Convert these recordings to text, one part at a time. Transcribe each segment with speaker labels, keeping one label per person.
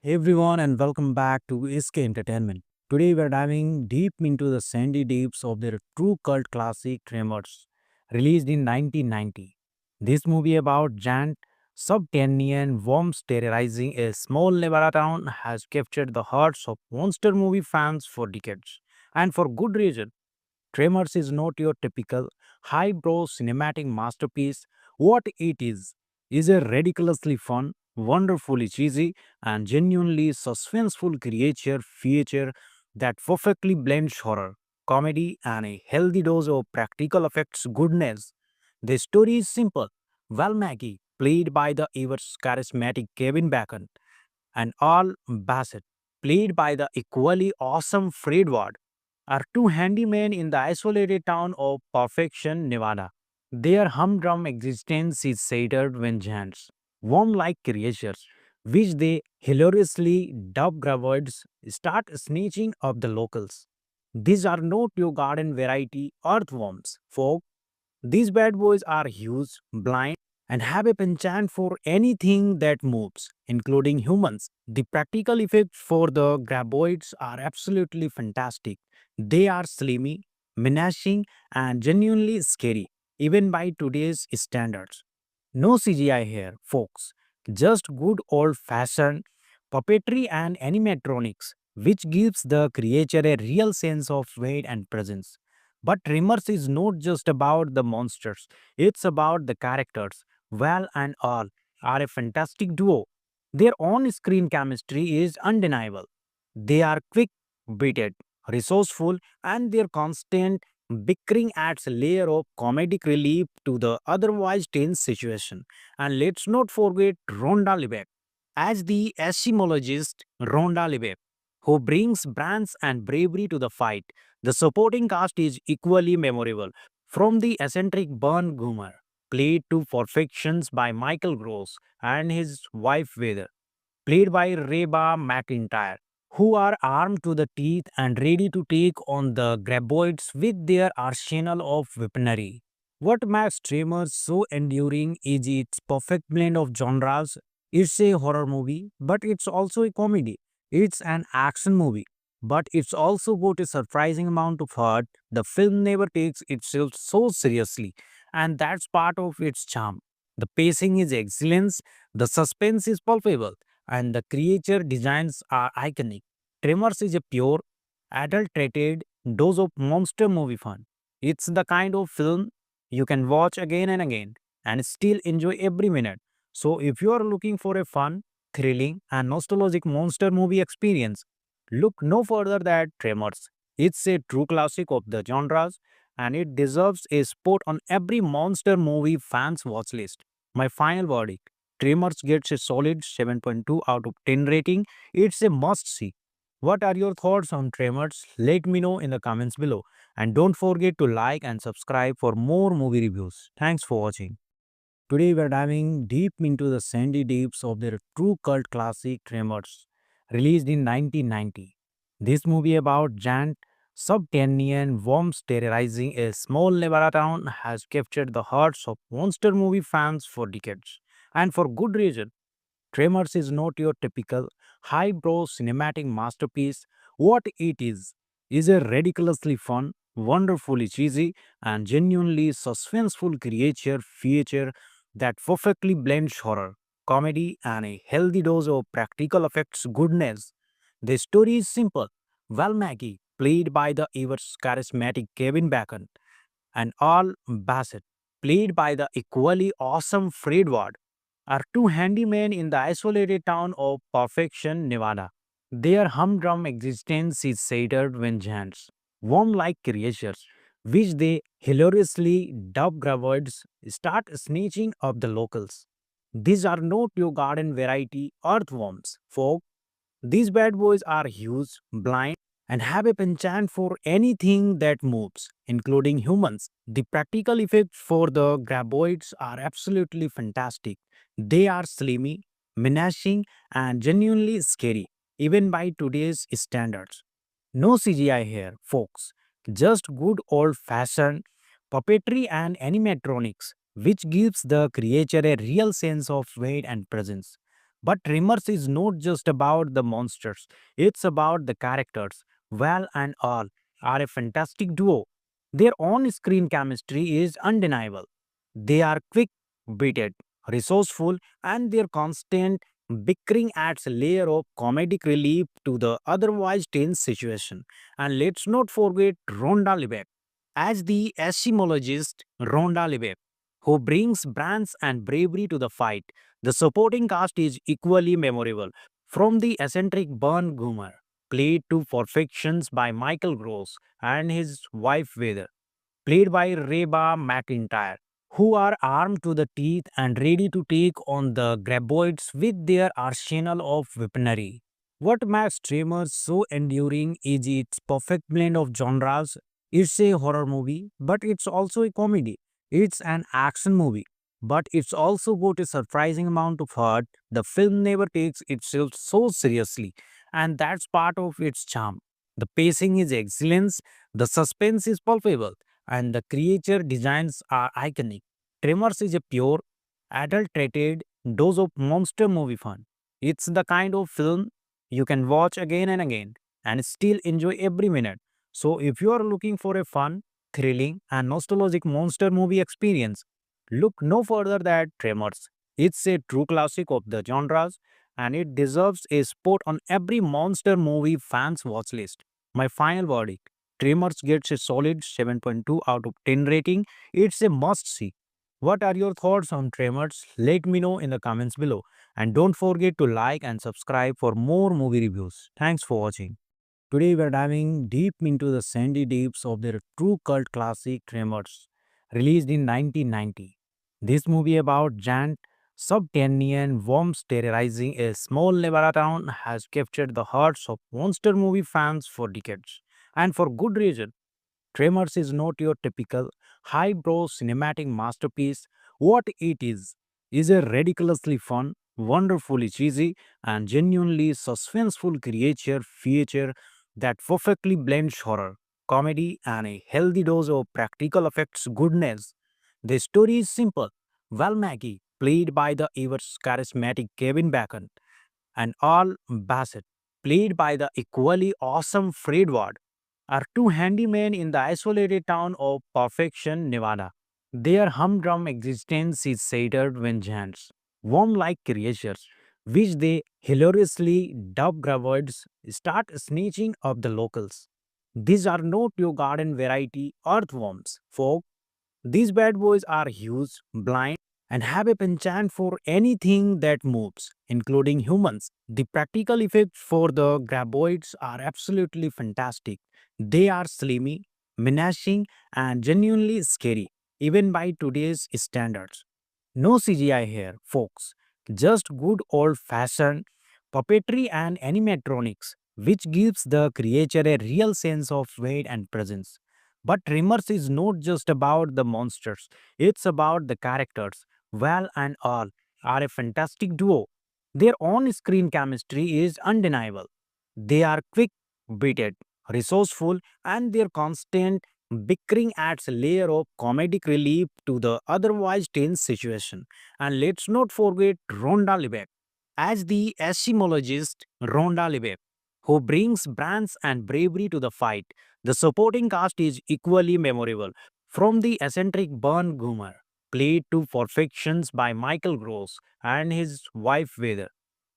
Speaker 1: Hey everyone, and welcome back to SK Entertainment. Today we're diving deep into the sandy deeps of their true cult classic Tremors, released in 1990. This movie about giant subterranean worms terrorizing a small Nevada town has captured the hearts of monster movie fans for decades, and for good reason. Tremors is not your typical highbrow cinematic masterpiece. What it is a ridiculously fun, wonderfully cheesy, and genuinely suspenseful creature feature that perfectly blends horror, comedy, and a healthy dose of practical effects goodness. The story is simple. Val Mackey, played by the ever charismatic Kevin Bacon, and Al Bassett, played by the equally awesome Fred Ward, are two handymen in the isolated town of Perfection, Nevada. Their humdrum existence is shattered when giants, worm-like creatures, which they hilariously dub graboids, start snatching up the locals. These are not your garden variety earthworms, folk. These bad boys are huge, blind, and have a penchant for anything that moves, including humans. The practical effects for the graboids are absolutely fantastic. They are slimy, menacing, and genuinely scary, even by today's standards. No CGI here, folks. Just good old fashioned puppetry and animatronics, which gives the creature a real sense of weight and presence. But Tremors is not just about the monsters, it's about the characters. Val and All are a fantastic duo. Their on screen chemistry is undeniable. They are quick witted, resourceful, and their constant bickering adds a layer of comedic relief to the otherwise tense situation. And let's not forget Rhonda Lebeck as the etymologist Rhonda Lebeck, who brings brains and bravery to the fight. The supporting cast is equally memorable, from the eccentric Burn Goomer, played to perfections by Michael Gross, and his wife Weather, played by Reba McIntyre, who are armed to the teeth and ready to take on the graboids with their arsenal of weaponry. What makes Tremors so enduring is its perfect blend of genres. It's a horror movie, but it's also a comedy. It's an action movie, but it's also got a surprising amount of heart. The film never takes itself so seriously, and that's part of its charm. The pacing is excellent, the suspense is palpable, and the creature designs are iconic. Tremors is a pure, adulterated dose of monster movie fun. It's the kind of film you can watch again and again and still enjoy every minute. So, if you are looking for a fun, thrilling, and nostalgic monster movie experience, look no further than Tremors. It's a true classic of the genres and it deserves a spot on every monster movie fan's watch list. My final verdict: Tremors gets a solid 7.2 out of 10 rating. It's a must see. What are your thoughts on Tremors? Let me know in the comments below. And don't forget to like and subscribe for more movie reviews. Thanks for watching. Today we're diving deep into the sandy deeps of their true cult classic Tremors, released in 1990. This movie about giant subterranean worms terrorizing a small Nevada town has captured the hearts of monster movie fans for decades. And for good reason. Tremors is not your typical highbrow cinematic masterpiece. What it is a ridiculously fun, wonderfully cheesy, and genuinely suspenseful creature feature that perfectly blends horror, comedy, and a healthy dose of practical effects goodness. The story is simple. Val Mackey, played by the ever charismatic Kevin Bacon, and Al Bassett, played by the equally awesome Fred Ward, are two handymen in the isolated town of Perfection, Nevada. Their humdrum existence is shattered when giants, worm-like creatures, which they hilariously dub graboids, start snatching up the locals. These are not your garden variety earthworms, folk. These bad boys are huge, blind, and have a penchant for anything that moves, including humans. The practical effects for the graboids are absolutely fantastic. They are slimy, menacing, and genuinely scary, even by today's standards. No CGI here, folks. Just good old fashioned puppetry and animatronics, which gives the creature a real sense of weight and presence. But Tremors is not just about the monsters, it's about the characters. Val and Al are a fantastic duo. Their on screen chemistry is undeniable. They are quick witted, resourceful, and their constant bickering adds a layer of comedic relief to the otherwise tense situation. And let's not forget Rhonda Lebeck as the etymologist Rhonda Lebeck, who brings brains and bravery to the fight. The supporting cast is equally memorable, from the eccentric Burn Goomer, played to perfections by Michael Gross, and his wife Weather, played by Reba McIntyre, who are armed to the teeth and ready to take on the graboids with their arsenal of weaponry. What makes Tremors so enduring is its perfect blend of genres. It's a horror movie, but it's also a comedy. It's an action movie, but it's also got a surprising amount of heart. The film never takes itself so seriously, and that's part of its charm. The pacing is excellent, the suspense is palpable, and the creature designs are iconic. Tremors is a pure, adulterated dose of monster movie fun. It's the kind of film you can watch again and again and still enjoy every minute. So, if you are looking for a fun, thrilling, and nostalgic monster movie experience, look no further than Tremors. It's a true classic of the genres and it deserves a spot on every monster movie fans watch list. My final verdict: Tremors gets a solid 7.2 out of 10 rating. It's a must see. What are your thoughts on Tremors? Let me know in the comments below. And don't forget to like and subscribe for more movie reviews. Thanks for watching. Today we are diving deep into the sandy deeps of their true cult classic Tremors, released in 1990. This movie about giant subterranean worms terrorizing a small Nevada town has captured the hearts of monster movie fans for decades. And for good reason. Tremors is not your typical highbrow cinematic masterpiece. What it is a ridiculously fun, wonderfully cheesy, and genuinely suspenseful creature feature that perfectly blends horror, comedy, and a healthy dose of practical effects goodness. The story is simple. Val Mackey, played by the ever charismatic Kevin Bacon, and Al Bassett, played by the equally awesome Fred Ward, are two handymen in the isolated town of Perfection, Nevada. Their humdrum existence is shattered when giants, worm-like creatures, which they hilariously dub graboids, start snatching up the locals. These are not your garden variety earthworms, folk. These bad boys are huge, blind, and have a penchant for anything that moves, including humans. The practical effects for the graboids are absolutely fantastic. They are slimy, menacing, and genuinely scary, even by today's standards. No CGI here, folks. Just good old fashioned puppetry and animatronics, which gives the creature a real sense of weight and presence. But Tremors is not just about the monsters, it's about the characters. Val and Al are a fantastic duo. Their on screen chemistry is undeniable. They are quick witted, resourceful, and their constant bickering adds a layer of comedic relief to the otherwise tense situation. And let's not forget Rhonda Lebeck as the etymologist Rhonda Lebeck, who brings brains and bravery to the fight. The supporting cast is equally memorable, from the eccentric Burn Goomer, played to perfections by Michael Gross, and his wife Weather,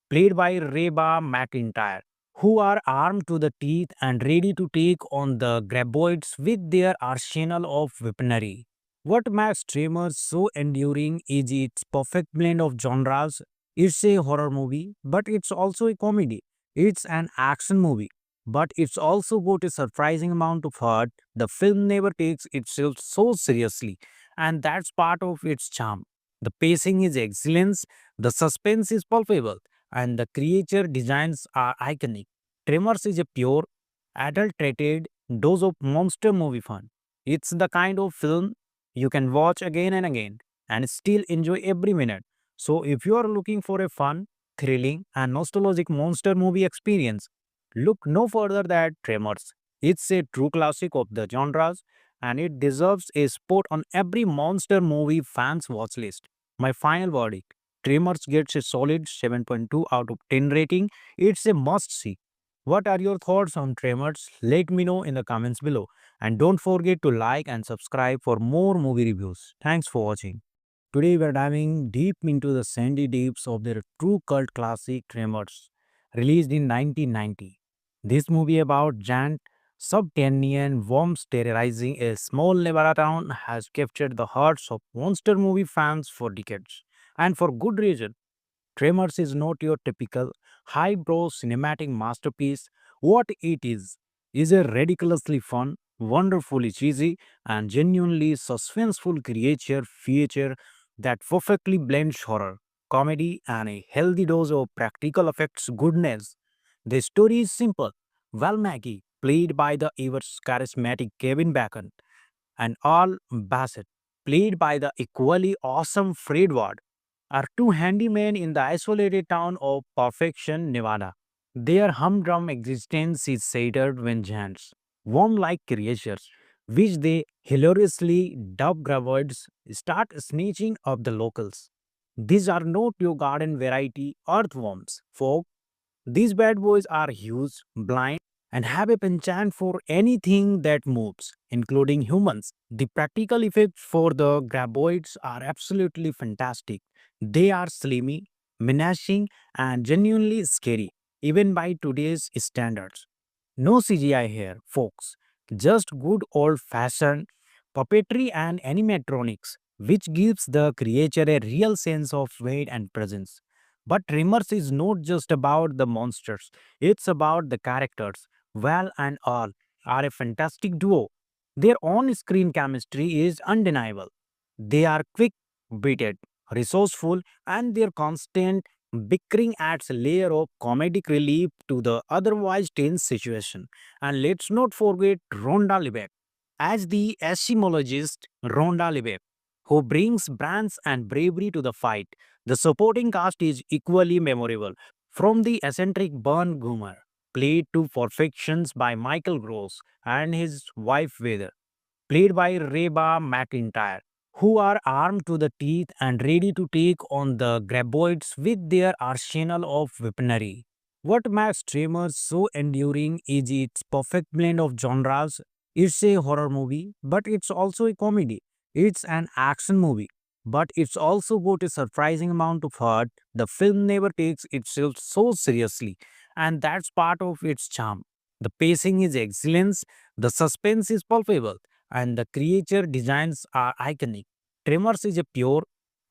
Speaker 1: played by Reba McIntyre, who are armed to the teeth and ready to take on the graboids with their arsenal of weaponry. What makes Tremors so enduring is its perfect blend of genres. It's a horror movie, but it's also a comedy. It's an action movie, but it's also got a surprising amount of heart. The film never takes itself so seriously, and that's part of its charm. The pacing is excellent, the suspense is palpable, and the creature designs are iconic. Tremors is a pure, adulterated dose of monster movie fun. It's the kind of film you can watch again and again and still enjoy every minute. So, if you are looking for a fun, thrilling, and nostalgic monster movie experience, look no further than Tremors. It's a true classic of the genres and it deserves a spot on every monster movie fans watch list. My final verdict: Tremors gets a solid 7.2 out of 10 rating. It's a must see. What are your thoughts on Tremors? Let me know in the comments below. And don't forget to like and subscribe for more movie reviews. Thanks for watching. Today we are diving deep into the sandy deeps of their true cult classic Tremors, released in 1990. This movie about giant subterranean worms terrorizing a small Nevada town has captured the hearts of monster movie fans for decades. And for good reason. Tremors is not your typical highbrow cinematic masterpiece. What it is a ridiculously fun, wonderfully cheesy, and genuinely suspenseful creature feature that perfectly blends horror, comedy, and a healthy dose of practical effects goodness. The story is simple. Val Mackey, played by the ever charismatic Kevin Bacon, and Al Bassett, played by the equally awesome Fred Ward, are two handymen in the isolated town of Perfection, Nevada. Their humdrum existence is shattered when giants, worm-like creatures, which they hilariously dub graboids, start snatching up the locals. These are not your garden variety earthworms, folk. These bad boys are huge, blind, and have a penchant for anything that moves, including humans. The practical effects for the graboids are absolutely fantastic. They are slimy, menacing, and genuinely scary, even by today's standards. No CGI here, folks. Just good old fashioned puppetry and animatronics, which gives the creature a real sense of weight and presence. But Tremors is not just about the monsters, it's about the characters. Val and Al are a fantastic duo. Their on screen chemistry is undeniable. They are quick witted, resourceful, and their constant bickering adds a layer of comedic relief to the otherwise tense situation. And let's not forget Rhonda Lebeck as the etymologist Rhonda Lebeck, who brings brains and bravery to the fight. The supporting cast is equally memorable, from the eccentric Burn Goomer, played to perfections by Michael Gross, and his wife Weather, played by Reba McIntyre, who are armed to the teeth and ready to take on the graboids with their arsenal of weaponry. What makes Tremors so enduring is its perfect blend of genres. It's a horror movie, but it's also a comedy. It's an action movie, but it's also got a surprising amount of heart. The film never takes itself so seriously, and that's part of its charm. The pacing is excellent, the suspense is palpable, and the creature designs are iconic. Tremors is a pure,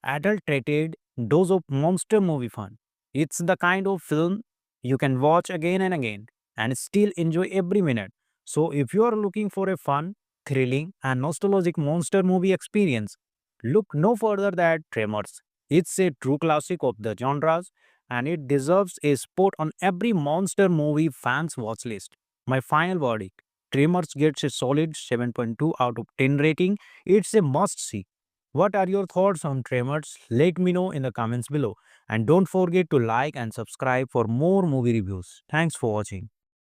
Speaker 1: adulterated dose of monster movie fun. It's the kind of film you can watch again and again and still enjoy every minute. So, if you are looking for a fun, thrilling, and nostalgic monster movie experience, look no further than Tremors. It's a true classic of the genres and it deserves a spot on every monster movie fan's watch list. My final verdict: Tremors gets a solid 7.2 out of 10 rating. It's a must see. What are your thoughts on Tremors? Let me know in the comments below. And don't forget to like and subscribe for more movie reviews. Thanks for watching.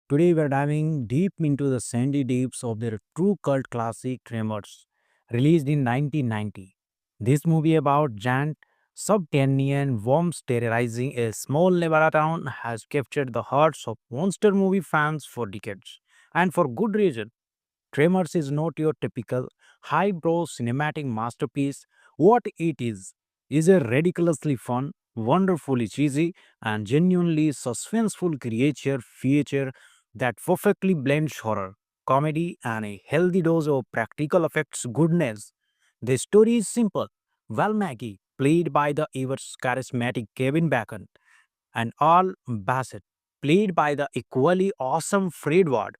Speaker 1: Today we are diving deep into the sandy deeps of their true cult classic Tremors, released in 1990. This movie about giant subterranean worms terrorizing a small Nevada town has captured the hearts of monster movie fans for decades. And for good reason. Tremors is not your typical highbrow cinematic masterpiece. What it is a ridiculously fun, wonderfully cheesy, and genuinely suspenseful creature feature that perfectly blends horror, comedy, and a healthy dose of practical effects goodness. The story is simple. Val Mackey, played by the ever charismatic Kevin Bacon, and Al Bassett, played by the equally awesome Fred Ward,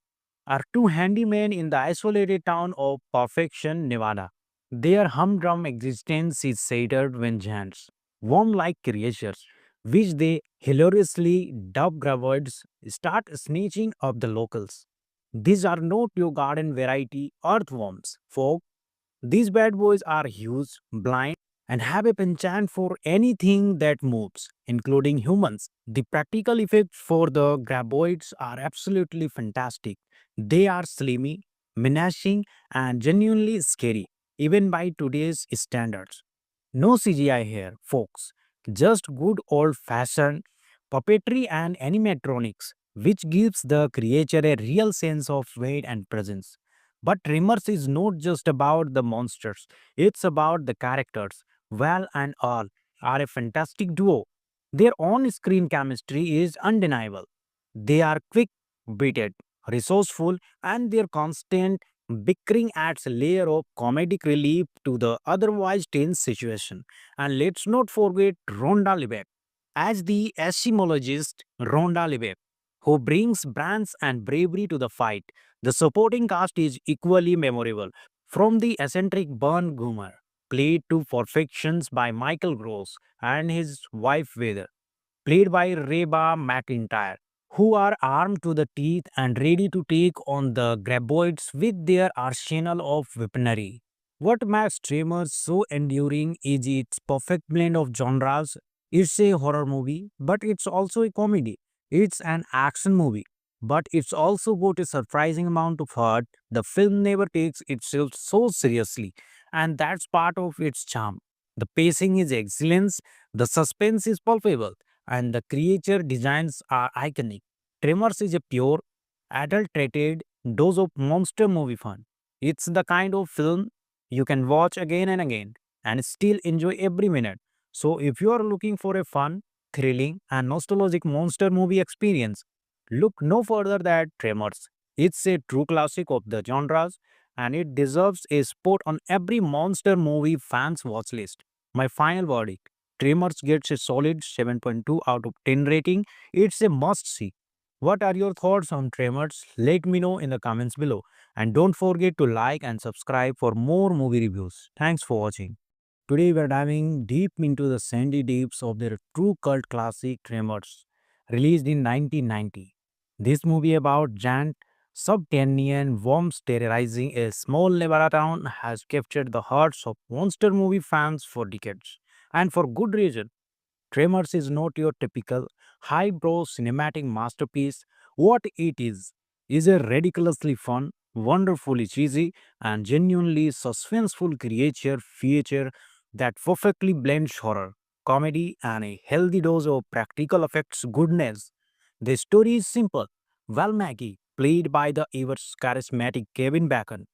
Speaker 1: are two handymen in the isolated town of Perfection, Nevada. Their humdrum existence is shattered when giants, worm-like creatures, which they hilariously dub graboids, start snatching up the locals. These are not your garden variety earthworms, folk. These bad boys are huge, blind, and have a penchant for anything that moves, including humans. The practical effects for the graboids are absolutely fantastic. They are slimy, menacing, and genuinely scary, even by today's standards. No CGI here, folks. just good old fashioned puppetry and animatronics, which gives the creature a real sense of weight and presence. But Tremors is not just about the monsters, it's about the characters. Val and Al are a fantastic duo. Their on screen chemistry is undeniable. They are quick witted, resourceful, and their constant bickering adds a layer of comedic relief to the otherwise tense situation. And let's not forget Rhonda Lebet as the etymologist Rhonda Lebet, who brings brains and bravery to the fight. The supporting cast is equally memorable, from the eccentric Burn Goomer, played to perfections by Michael Gross, and his wife Weather, played by Reba McIntyre, who are armed to the teeth and ready to take on the graboids with their arsenal of weaponry. What makes Tremors so enduring is its perfect blend of genres. It's a horror movie, but it's also a comedy. It's an action movie, but it's also got a surprising amount of heart. The film never takes itself so seriously, and that's part of its charm. The pacing is excellent, the suspense is palpable, and the creature designs are iconic. Tremors is a pure, adulterated dose of monster movie fun. It's the kind of film you can watch again and again and still enjoy every minute. So, if you are looking for a fun, thrilling, and nostalgic monster movie experience, look no further than Tremors. It's a true classic of the genres and it deserves a spot on every monster movie fan's watch list. My final verdict: Tremors gets a solid 7.2 out of 10 rating. It's a must see. What are your thoughts on Tremors? Let me know in the comments below. And don't forget to like and subscribe for more movie reviews. Thanks for watching. Today we are diving deep into the sandy deeps of their true cult classic Tremors, released in 1990. This movie about giant subterranean worms terrorizing a small Nevada town has captured the hearts of monster movie fans for decades. And for good reason. Tremors is not your typical highbrow cinematic masterpiece. What it is a ridiculously fun, wonderfully cheesy, and genuinely suspenseful creature feature that perfectly blends horror, comedy, and a healthy dose of practical effects goodness. The story is simple. Val Maggie, played by the ever charismatic Kevin Bacon,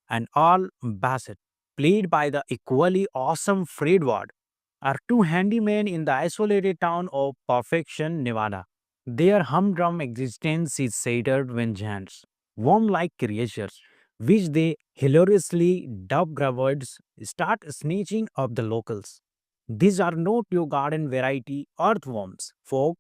Speaker 1: and Al Bassett, played by the equally awesome Fred Ward, are two handymen in the isolated town of Perfection, Nevada. Their humdrum existence is shattered when giants, worm-like creatures, which they hilariously dub graboids, start snatching up the locals. These are not your garden variety earthworms, folk.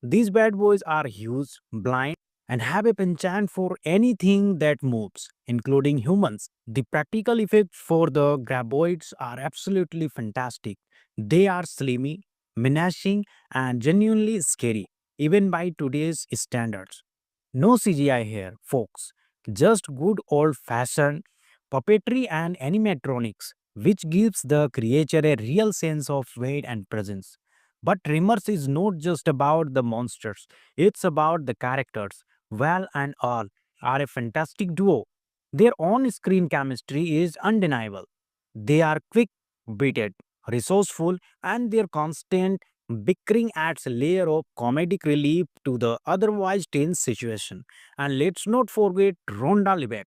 Speaker 1: These bad boys are huge, blind, and have a penchant for anything that moves, including humans. The practical effects for the graboids are absolutely fantastic. They are slimy, menacing, and genuinely scary, even by today's standards. No CGI here, folks. Just good old fashioned puppetry and animatronics, which gives the creature a real sense of weight and presence. But Tremors is not just about the monsters, it's about the characters. Val and Al are a fantastic duo. Their on screen chemistry is undeniable. They are quick witted, resourceful, and their constant bickering adds a layer of comedic relief to the otherwise tense situation. And let's not forget Rhonda Lebet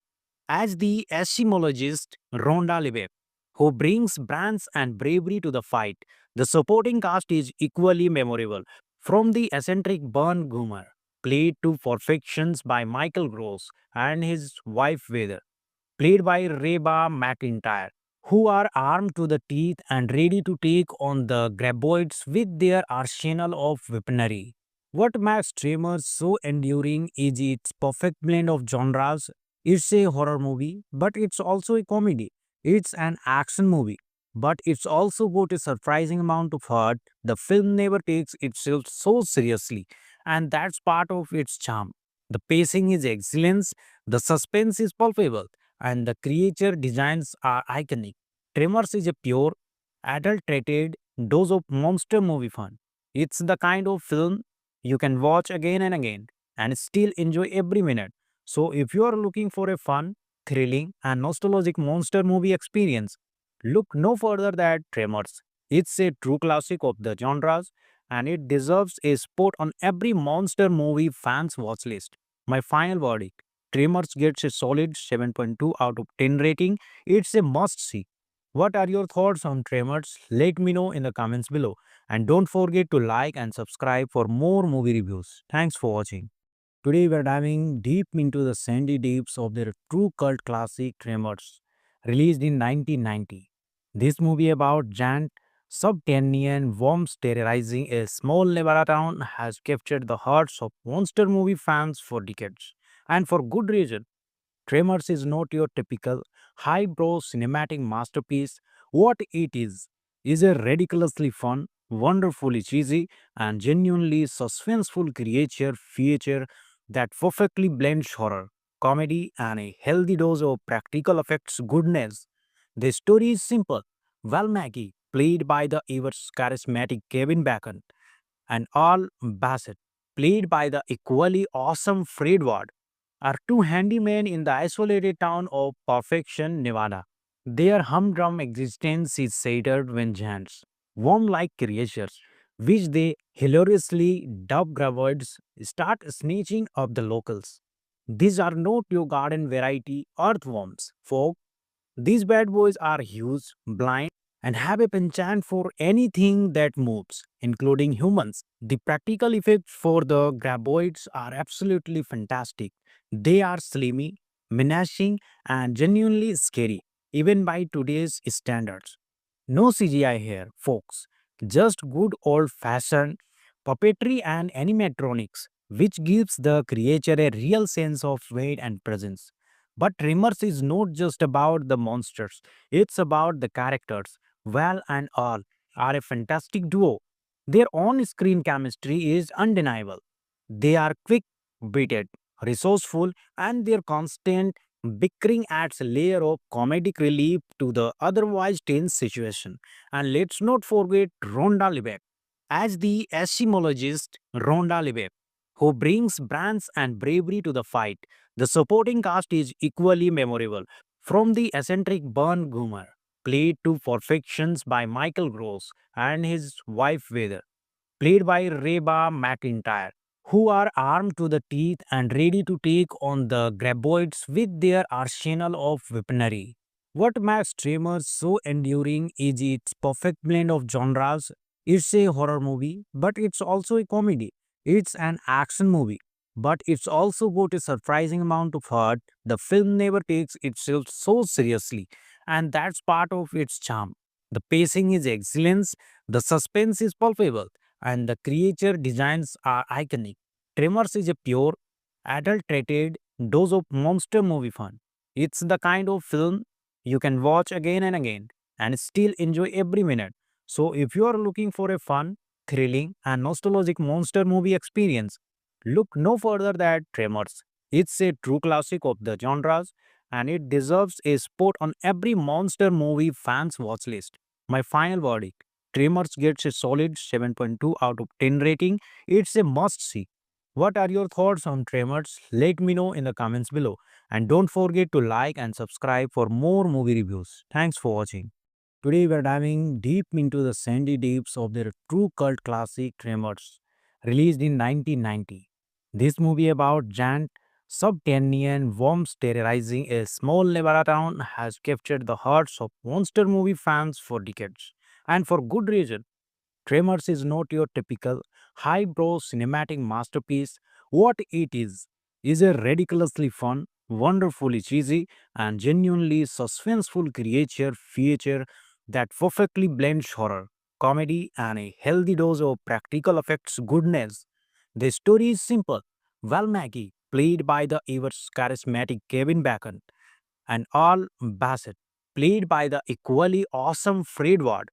Speaker 1: as the etymologist Rhonda Lebet, who brings brains and bravery to the fight. The supporting cast is equally memorable, from the eccentric Burn Goomer, played to perfections by Michael Gross, and his wife Weather, played by Reba McIntyre, who are armed to the teeth and ready to take on the graboids with their arsenal of weaponry. What makes Tremors so enduring is its perfect blend of genres. It's a horror movie, but it's also a comedy. It's an action movie, but it's also got a surprising amount of heart. The film never takes itself so seriously, and that's part of its charm. The pacing is excellent, the suspense is palpable, and the creature designs are iconic. Tremors is a pure, adulterated dose of monster movie fun. It's the kind of film you can watch again and again and still enjoy every minute. So, if you are looking for a fun, thrilling, and nostalgic monster movie experience, look no further than Tremors. It's a true classic of the genres and it deserves a spot on every monster movie fans watch list. My final verdict, Tremors gets a solid 7.2 out of 10 rating. It's a must see. What are your thoughts on Tremors? Let me know in the comments below. And don't forget to like and subscribe for more movie reviews. Thanks for watching. Today we are diving deep into the sandy deeps of their true cult classic Tremors, released in 1990. This movie about giant subterranean worms terrorizing a small Nevada town has captured the hearts of monster movie fans for decades, and for good reason. Tremors is not your typical highbrow cinematic masterpiece. What it is a ridiculously fun, wonderfully cheesy, and genuinely suspenseful creature feature that perfectly blends horror, comedy, and a healthy dose of practical effects goodness. The story is simple. Val Mackey, played by the ever charismatic Kevin Bacon, and Al Bassett, played by the equally awesome Fred Ward, are two handymen in the isolated town of Perfection, Nevada. Their humdrum existence is shattered when giants, worm-like creatures, which they hilariously dub graboids, start snatching up the locals. These are not your garden variety earthworms, folk. These bad boys are huge, blind, and have a penchant for anything that moves, including humans. The practical effects for the graboids are absolutely fantastic. They are slimy, menacing, and genuinely scary, even by today's standards. No CGI here, folks. Just good old fashioned puppetry and animatronics, which gives the creature a real sense of weight and presence. But Tremors is not just about the monsters, it's about the characters. Val and Al are a fantastic duo. Their on screen chemistry is undeniable. They are quick witted, resourceful, and their constant bickering adds a layer of comedic relief to the otherwise tense situation. And let's not forget Rhonda Lebeck as the etymologist Rhonda Lebeck, who brings brains and bravery to the fight. The supporting cast is equally memorable, from the eccentric Burn Goomer, played to perfections by Michael Gross, and his wife Weather, played by Reba McIntyre, who are armed to the teeth and ready to take on the graboids with their arsenal of weaponry. What makes Tremors so enduring is its perfect blend of genres. It's a horror movie, but it's also a comedy. It's an action movie, but it's also got a surprising amount of heart. The film never takes itself so seriously, and that's part of its charm. The pacing is excellent, the suspense is palpable, and the creature designs are iconic. Tremors is a pure, adulterated dose of monster movie fun. It's the kind of film you can watch again and again and still enjoy every minute. So, if you are looking for a fun, thrilling, and nostalgic monster movie experience, look no further than Tremors. It's a true classic of the genres and it deserves a spot on every monster movie fans watch list. My final verdict, Tremors gets a solid 7.2 out of 10 rating. It's a must see. What are your thoughts on Tremors? Let me know in the comments below. And don't forget to like and subscribe for more movie reviews. Thanks for watching. Today we are diving deep into the sandy deeps of their true cult classic Tremors, released in 1990. This movie about giant subterranean worms terrorizing a small Nevada town has captured the hearts of monster movie fans for decades. And for good reason. Tremors is not your typical highbrow cinematic masterpiece. What it is a ridiculously fun, wonderfully cheesy, and genuinely suspenseful creature feature that perfectly blends horror, comedy, and a healthy dose of practical effects goodness. The story is simple. Val Mackey, played by the ever charismatic Kevin Bacon, and Al Bassett, played by the equally awesome Fred Ward,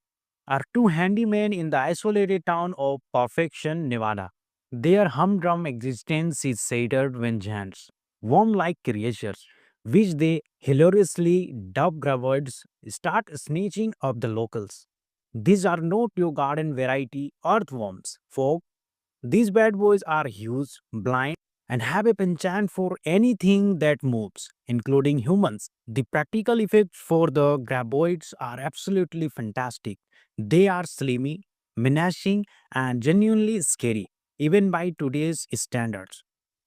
Speaker 1: are two handymen in the isolated town of Perfection, Nevada. Their humdrum existence is shattered when giants, worm-like creatures, which they hilariously dub graboids, start snatching up the locals. These are not your garden variety earthworms, folk. These bad boys are huge, blind, and have a penchant for anything that moves, including humans. The practical effects for the graboids are absolutely fantastic. They are slimy, menacing, and genuinely scary, even by today's standards.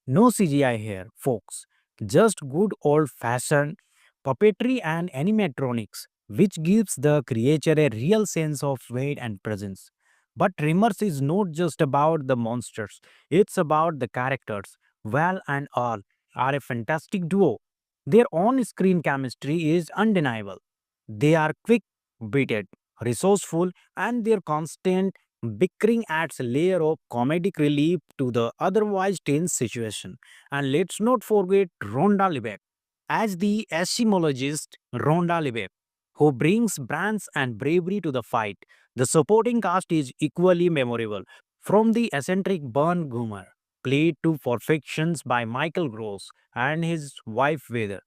Speaker 1: No CGI here, folks. Just good old fashioned puppetry and animatronics, which gives the creature a real sense of weight and presence. But Tremors is not just about the monsters, it's about the characters. Val and All are a fantastic duo. Their on screen chemistry is undeniable. They are quick witted, resourceful, and their constant bickering adds a layer of comedic relief to the otherwise tense situation. And let's not forget Rhonda Lebeck as the etymologist Rhonda Lebeck, who brings brains and bravery to the fight. The supporting cast is equally memorable, from the eccentric Burn Goomer, played to perfections by Michael Gross, and his wife Weather,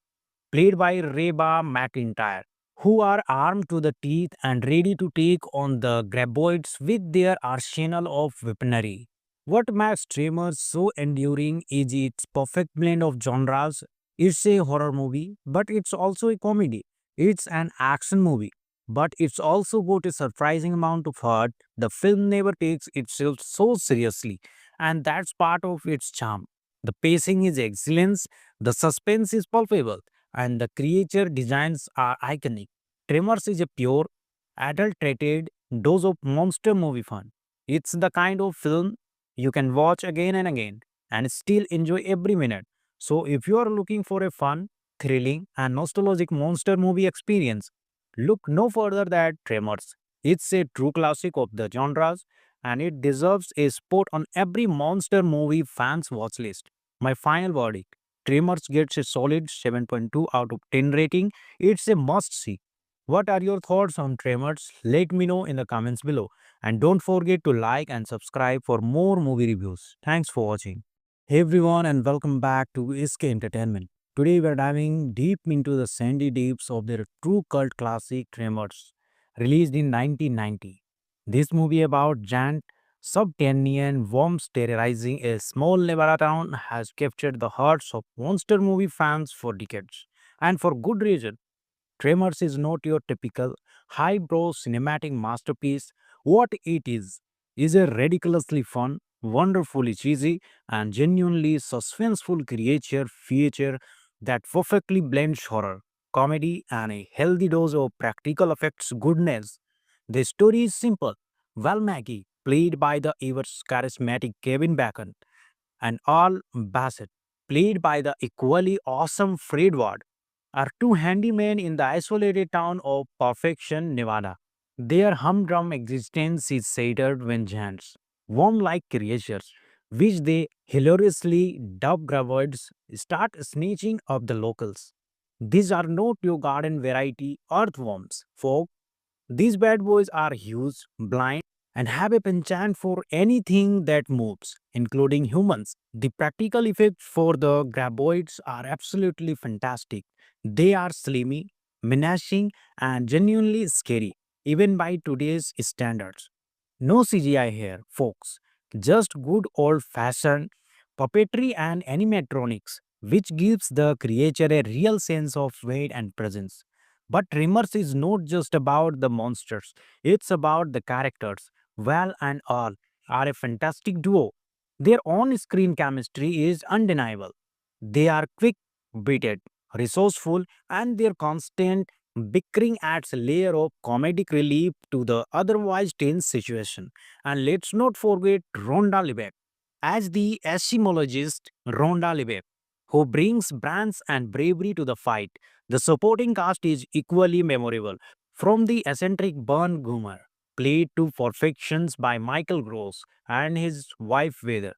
Speaker 1: played by Reba McIntyre, who are armed to the teeth and ready to take on the graboids with their arsenal of weaponry. What makes Tremors so enduring is its perfect blend of genres. It's a horror movie, but it's also a comedy. It's an action movie, but it's also got a surprising amount of heart. The film never takes itself so seriously, and that's part of its charm. The pacing is excellent, the suspense is palpable, and the creature designs are iconic. Tremors is a pure, adulterated dose of monster movie fun. It's the kind of film you can watch again and again and still enjoy every minute. So, if you are looking for a fun, thrilling, and nostalgic monster movie experience, look no further than Tremors. It's a true classic of the genres and it deserves a spot on every monster movie fans watch list. My final verdict: Tremors gets a solid 7.2 out of 10 rating. It's a must see. What are your thoughts on Tremors? Let me know in the comments below. And don't forget to like and subscribe for more movie reviews. Thanks for watching. Hey everyone, and welcome back to SK Entertainment. Today we are diving deep into the sandy deeps of their true cult classic Tremors, released in 1990. This movie about giant subterranean worms terrorizing a small Nevada town has captured the hearts of monster movie fans for decades. And for good reason. Tremors is not your typical highbrow cinematic masterpiece. What it is a ridiculously fun, wonderfully cheesy, and genuinely suspenseful creature feature that perfectly blends horror, comedy, and a healthy dose of practical effects goodness. The story is simple. Val Maggie, played by the ever charismatic Kevin Bacon, and Al Bassett, played by the equally awesome Fred Ward, are two handymen in the isolated town of Perfection, Nevada. Their humdrum existence is shattered when giants, worm-like creatures, which they hilariously dub graboids, start snatching up the locals. These are not your garden variety earthworms, folk. These bad boys are huge, blind, and have a penchant for anything that moves, including humans. The practical effects for the graboids are absolutely fantastic. They are slimy, menacing, and genuinely scary, even by today's standards. No CGI here, folks. Just good old fashioned puppetry and animatronics, which gives the creature a real sense of weight and presence. But Tremors is not just about the monsters, it's about the characters. Val and All are a fantastic duo. Their on screen chemistry is undeniable. They are quick witted, resourceful, and their constant bickering adds a layer of comedic relief to the otherwise tense situation. And let's not forget Rhonda Lebeck as the etymologist Rhonda Lebeck, who brings brains and bravery to the fight. The supporting cast is equally memorable, from the eccentric Burn Goomer, played to perfections by Michael Gross, and his wife Weather,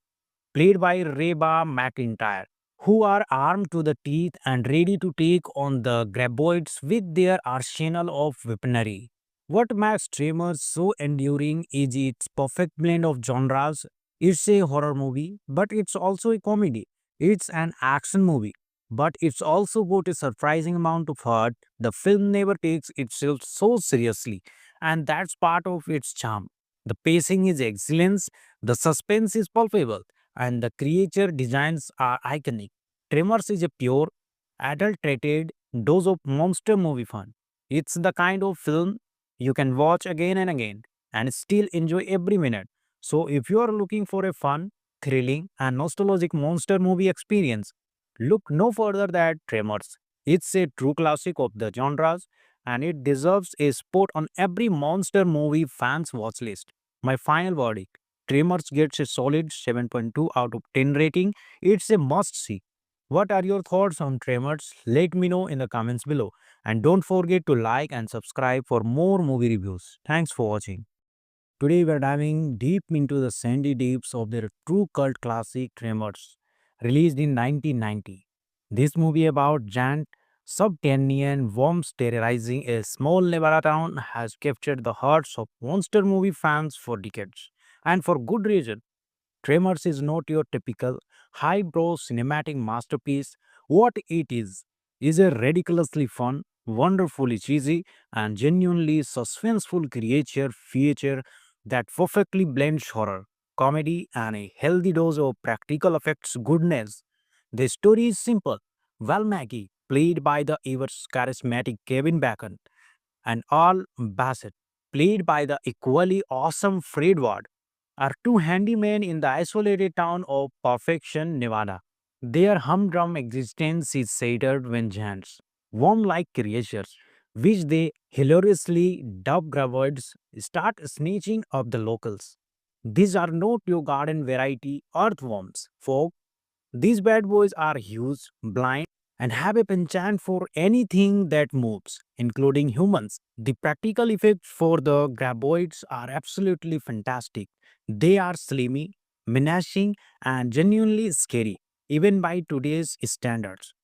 Speaker 1: played by Reba McIntyre, who are armed to the teeth and ready to take on the graboids with their arsenal of weaponry. What makes Tremors so enduring is its perfect blend of genres. It's a horror movie, but it's also a comedy. It's an action movie, but it's also got a surprising amount of heart. The film never takes itself so seriously, and that's part of its charm. The pacing is excellent, the suspense is palpable, and the creature designs are iconic. Tremors is a pure, adulterated dose of monster movie fun. It's the kind of film you can watch again and again and still enjoy every minute. So, if you are looking for a fun, thrilling, and nostalgic monster movie experience, look no further than Tremors. It's a true classic of the genres and it deserves a spot on every monster movie fans watch list. My final verdict: Tremors gets a solid 7.2 out of 10 rating. It's a must see. What are your thoughts on Tremors? Let me know in the comments below. And don't forget to like and subscribe for more movie reviews. Thanks for watching. Today we are diving deep into the sandy deeps of their true cult classic Tremors, released in 1990. This movie about giant subterranean worms terrorizing a small Nevada town has captured the hearts of monster movie fans for decades. And for good reason. Tremors is not your typical highbrow cinematic masterpiece. What it is a ridiculously fun, wonderfully cheesy, and genuinely suspenseful creature feature that perfectly blends horror, comedy, and a healthy dose of practical effects goodness. The story is simple. Val Mackey, played by the ever charismatic Kevin Bacon, and Al Bassett, played by the equally awesome Fred Ward, are two handymen in the isolated town of Perfection, Nevada. Their humdrum existence is shattered when giants, worm-like creatures, which they hilariously dub graboids, start snatching up the locals. These are not your garden variety earthworms, folk. These bad boys are huge, blind, and have a penchant for anything that moves, including humans. The practical effects for the graboids are absolutely fantastic. They are slimy, menacing, and genuinely scary, even by today's standards.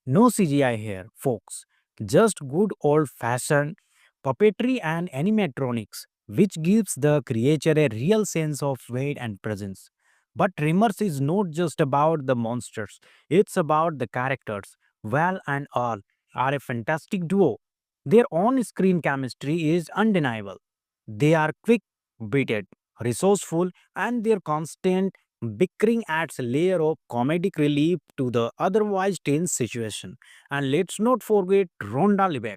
Speaker 1: No CGI here, folks. Just good old fashioned puppetry and animatronics, which gives the creature a real sense of weight and presence. But Tremors is not just about the monsters, it's about the characters. Val and Al are a fantastic duo. Their on screen chemistry is undeniable. They are quick witted, resourceful, and their constant bickering adds a layer of comedic relief to the otherwise tense situation. And let's not forget Rhonda Lebeck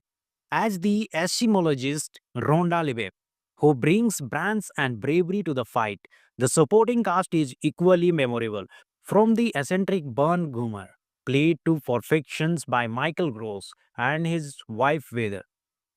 Speaker 1: as the etymologist Rhonda Lebeck, who brings brains and bravery to the fight. The supporting cast is equally memorable, from the eccentric Burn Goomer, played to perfections by Michael Gross, and his wife Weather,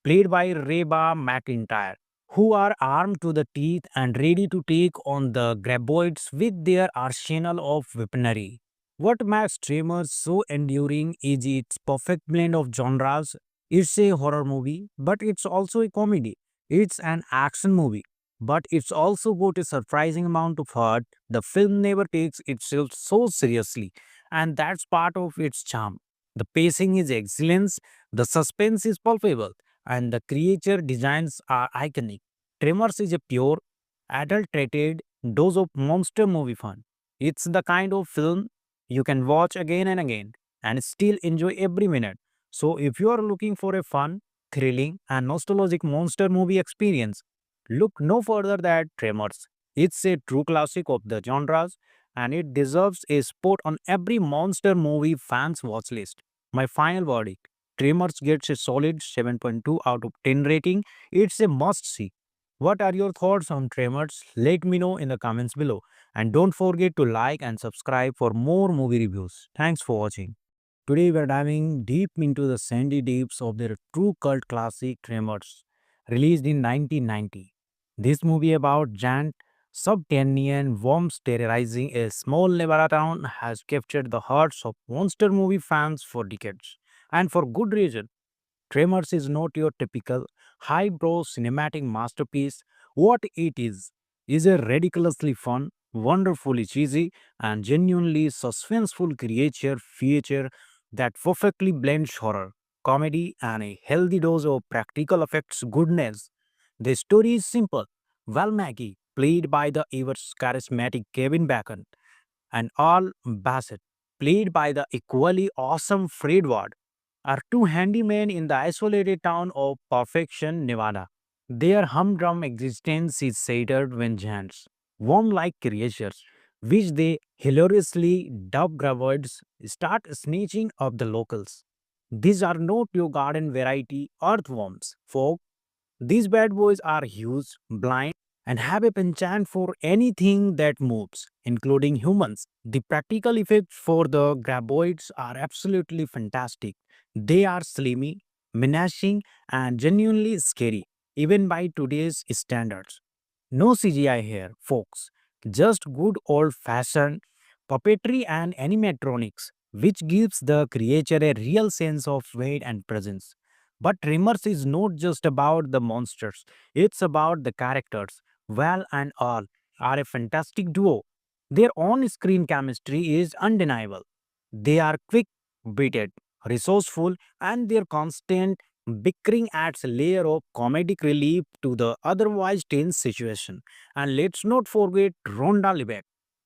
Speaker 1: played by Reba McIntyre, who are armed to the teeth and ready to take on the graboids with their arsenal of weaponry. What makes Tremors so enduring is its perfect blend of genres. It's a horror movie, but it's also a comedy. It's an action movie, but it's also got a surprising amount of heart. The film never takes itself so seriously, and that's part of its charm. The pacing is excellent, the suspense is palpable, and the creature designs are iconic. Tremors is a pure, adulterated dose of monster movie fun. It's the kind of film you can watch again and again and still enjoy every minute. So, if you are looking for a fun, thrilling, and nostalgic monster movie experience, look no further than Tremors. It's a true classic of the genres and it deserves a spot on every monster movie fans watch list. My final verdict: Tremors gets a solid 7.2 out of 10 rating. It's a must see. What are your thoughts on Tremors? Let me know in the comments below. And don't forget to like and subscribe for more movie reviews. Thanks for watching. Today we are diving deep into the sandy deeps of their true cult classic Tremors, released in 1990. This movie about giant subterranean worms terrorizing a small Nevada town has captured the hearts of monster movie fans for decades. And for good reason. Tremors is not your typical highbrow cinematic masterpiece. What it is a ridiculously fun, wonderfully cheesy, and genuinely suspenseful creature feature that perfectly blends horror, comedy, and a healthy dose of practical effects goodness. The story is simple. Val Mackey, played by the ever charismatic Kevin Bacon, and Al Bassett, played by the equally awesome Fred Ward, are two handymen in the isolated town of Perfection, Nevada. Their humdrum existence is shattered when giants, worm like creatures, which they hilariously dub graboids, start snatching up the locals. These are not your garden variety earthworms, folk. These bad boys are huge, blind, and have a penchant for anything that moves, including humans. The practical effects for the graboids are absolutely fantastic. They are slimy, menacing, and genuinely scary, even by today's standards. No CGI here, folks. Just good old fashioned puppetry and animatronics, which gives the creature a real sense of weight and presence. But Tremors is not just about the monsters, it's about the characters. Val and Al are a fantastic duo. Their on screen chemistry is undeniable. They are quick witted, resourceful, and their constant bickering adds a layer of comedic relief to the otherwise tense situation. And let's not forget Rhonda Lebeck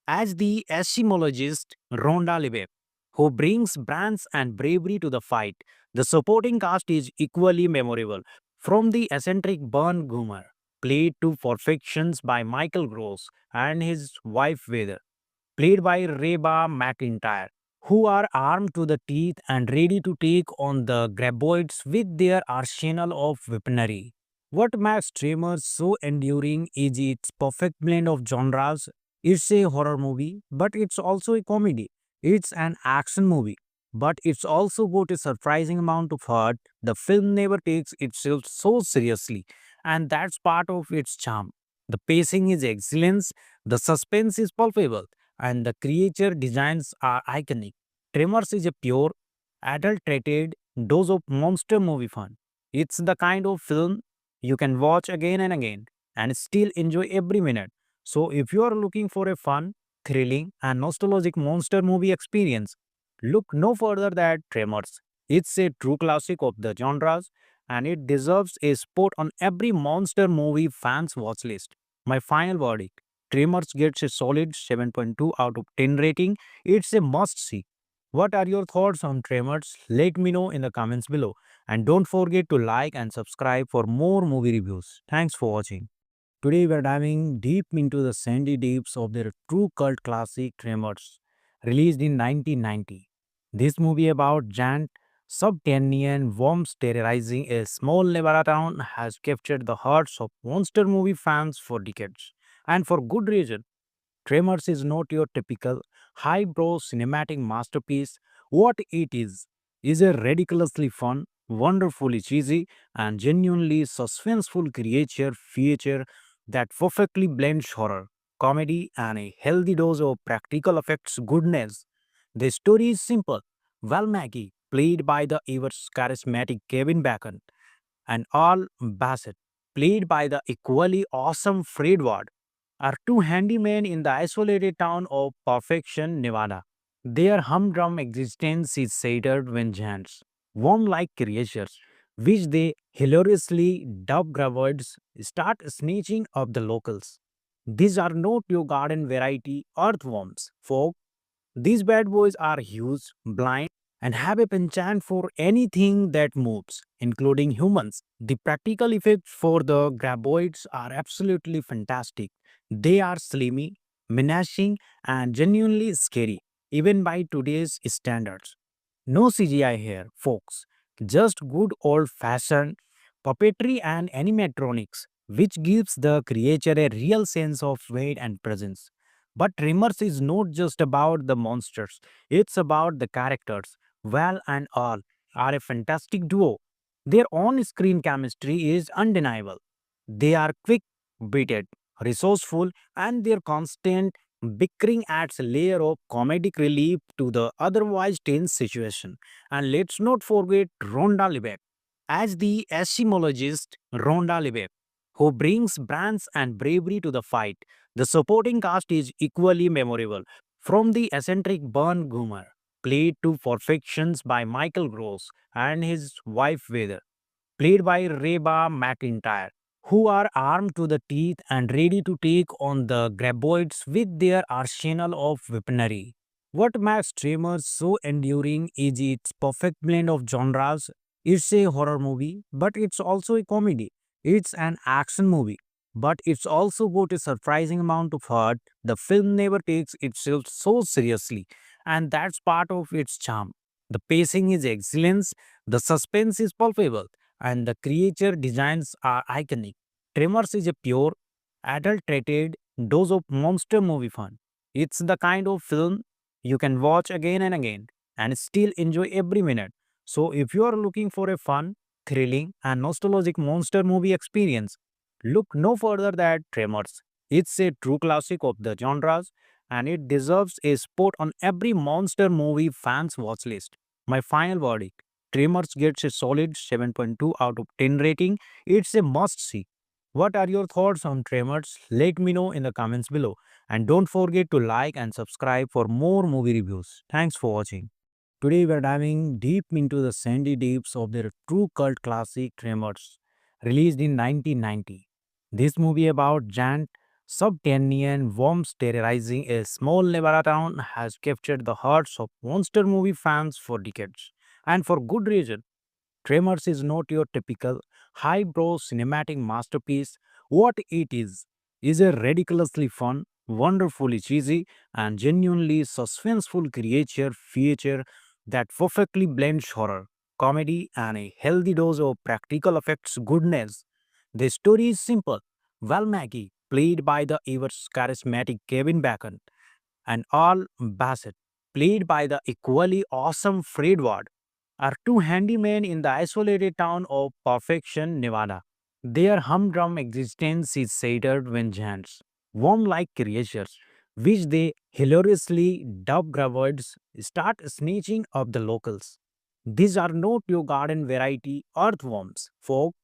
Speaker 1: as the etymologist Rhonda Lebeck, who brings brains and bravery to the fight. The supporting cast is equally memorable, from the eccentric Burn Goomer, played to perfections by Michael Gross, and his wife Weather, played by Reba McIntyre, who are armed to the teeth and ready to take on the graboids with their arsenal of weaponry. What makes Tremors so enduring is its perfect blend of genres. It's a horror movie, but it's also a comedy. It's an action movie, but it's also got a surprising amount of heart. The film never takes itself so seriously, and that's part of its charm. The pacing is excellent, the suspense is palpable, and the creature designs are iconic. Tremors is a pure, adulterated dose of monster movie fun. It's the kind of film you can watch again and again and still enjoy every minute. So, if you are looking for a fun, thrilling, and nostalgic monster movie experience, look no further than Tremors. It's a true classic of the genres and it deserves a spot on every monster movie fan's watch list. My final verdict: Tremors gets a solid 7.2 out of 10 rating. It's a must see. What are your thoughts on Tremors? Let me know in the comments below. And don't forget to like and subscribe for more movie reviews. Thanks for watching. Today we are diving deep into the sandy deeps of their true cult classic Tremors, released in 1990. This movie about giant subterranean worms terrorizing a small Nevada town has captured the hearts of monster movie fans for decades. And for good reason. Tremors is not your typical highbrow cinematic masterpiece. What it is a ridiculously fun, wonderfully cheesy, and genuinely suspenseful creature feature that perfectly blends horror, comedy, and a healthy dose of practical effects goodness. The story is simple. Val Mackey, played by the ever charismatic Kevin Bacon, and Al Bassett, played by the equally awesome Fred Ward, are two handymen in the isolated town of Perfection, Nevada. Their humdrum existence is shattered when giants, worm-like creatures, which they hilariously dub graboids, start snatching up the locals. These are not your garden variety earthworms, folk. These bad boys are huge, blind, and have a penchant for anything that moves, including humans. The practical effects for the graboids are absolutely fantastic. They are slimy, menacing, and genuinely scary, even by today's standards. No CGI here, folks. Just good old fashioned puppetry and animatronics, which gives the creature a real sense of weight and presence. But Tremors is not just about the monsters, it's about the characters. Val and Al are a fantastic duo. Their on screen chemistry is undeniable. They are quick witted, resourceful, and their constant bickering adds a layer of comedic relief to the otherwise tense situation. And let's not forget Rhonda Lebeck as the etymologist Rhonda Lebeck, who brings brains and bravery to the fight. The supporting cast is equally memorable, from the eccentric Burn Goomer, played to perfections by Michael Gross, and his wife Weather, played by Reba McIntyre, who are armed to the teeth and ready to take on the graboids with their arsenal of weaponry. What makes Tremors so enduring is its perfect blend of genres. It's a horror movie, but it's also a comedy. It's an action movie, but it's also got a surprising amount of heart. The film never takes itself so seriously, and that's part of its charm. The pacing is excellent, the suspense is palpable, and the creature designs are iconic. Tremors is a pure, adulterated dose of monster movie fun. It's the kind of film you can watch again and again and still enjoy every minute. So, if you are looking for a fun, thrilling, and nostalgic monster movie experience, look no further than Tremors. It's a true classic of the genres and it deserves a spot on every monster movie fans watch list. My final verdict, Tremors gets a solid 7.2 out of 10 rating. It's a must see. What are your thoughts on Tremors? Let me know in the comments below. And don't forget to like and subscribe for more movie reviews. Thanks for watching. Today we are diving deep into the sandy deeps of their true cult classic Tremors, released in 1990. This movie about giant subterranean worms terrorizing a small Nevada town has captured the hearts of monster movie fans for decades, and for good reason. Tremors is not your typical highbrow cinematic masterpiece. What it is a ridiculously fun, wonderfully cheesy, and genuinely suspenseful creature feature that perfectly blends horror, comedy, and a healthy dose of practical effects goodness. The story is simple. Val Mackey, played by the ever charismatic Kevin Bacon, and Al Bassett, played by the equally awesome Fred Ward, are two handymen in the isolated town of Perfection, Nevada. Their humdrum existence is shattered when giants, worm-like creatures, which they hilariously dub graboids, start snatching up the locals. These are not your garden variety earthworms, folk.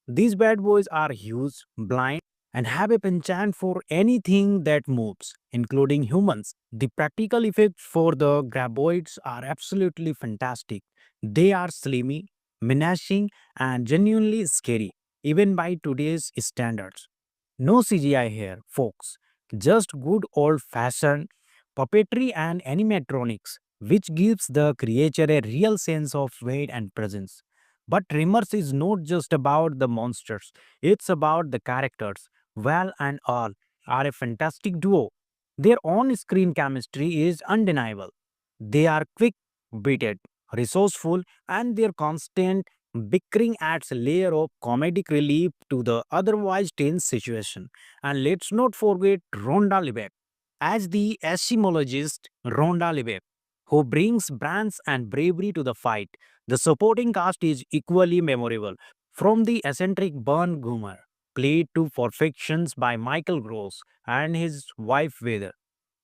Speaker 1: These bad boys are huge, blind, and have a penchant for anything that moves, including humans. The practical effects for the graboids are absolutely fantastic. They are slimy, menacing, and genuinely scary, even by today's standards. No CGI here, folks. Just good old fashioned puppetry and animatronics, which gives the creature a real sense of weight and presence. But Tremors is not just about the monsters, it's about the characters. Val and Al are a fantastic duo. Their on screen chemistry is undeniable. They are quick witted, resourceful, and their constant bickering adds a layer of comedic relief to the otherwise tense situation. And let's not forget Rhonda Lebeck as the etymologist Rhonda Lebeck, who brings brains and bravery to the fight. The supporting cast is equally memorable, from the eccentric Burn Goomer, played to perfections by Michael Gross, and his wife Weather,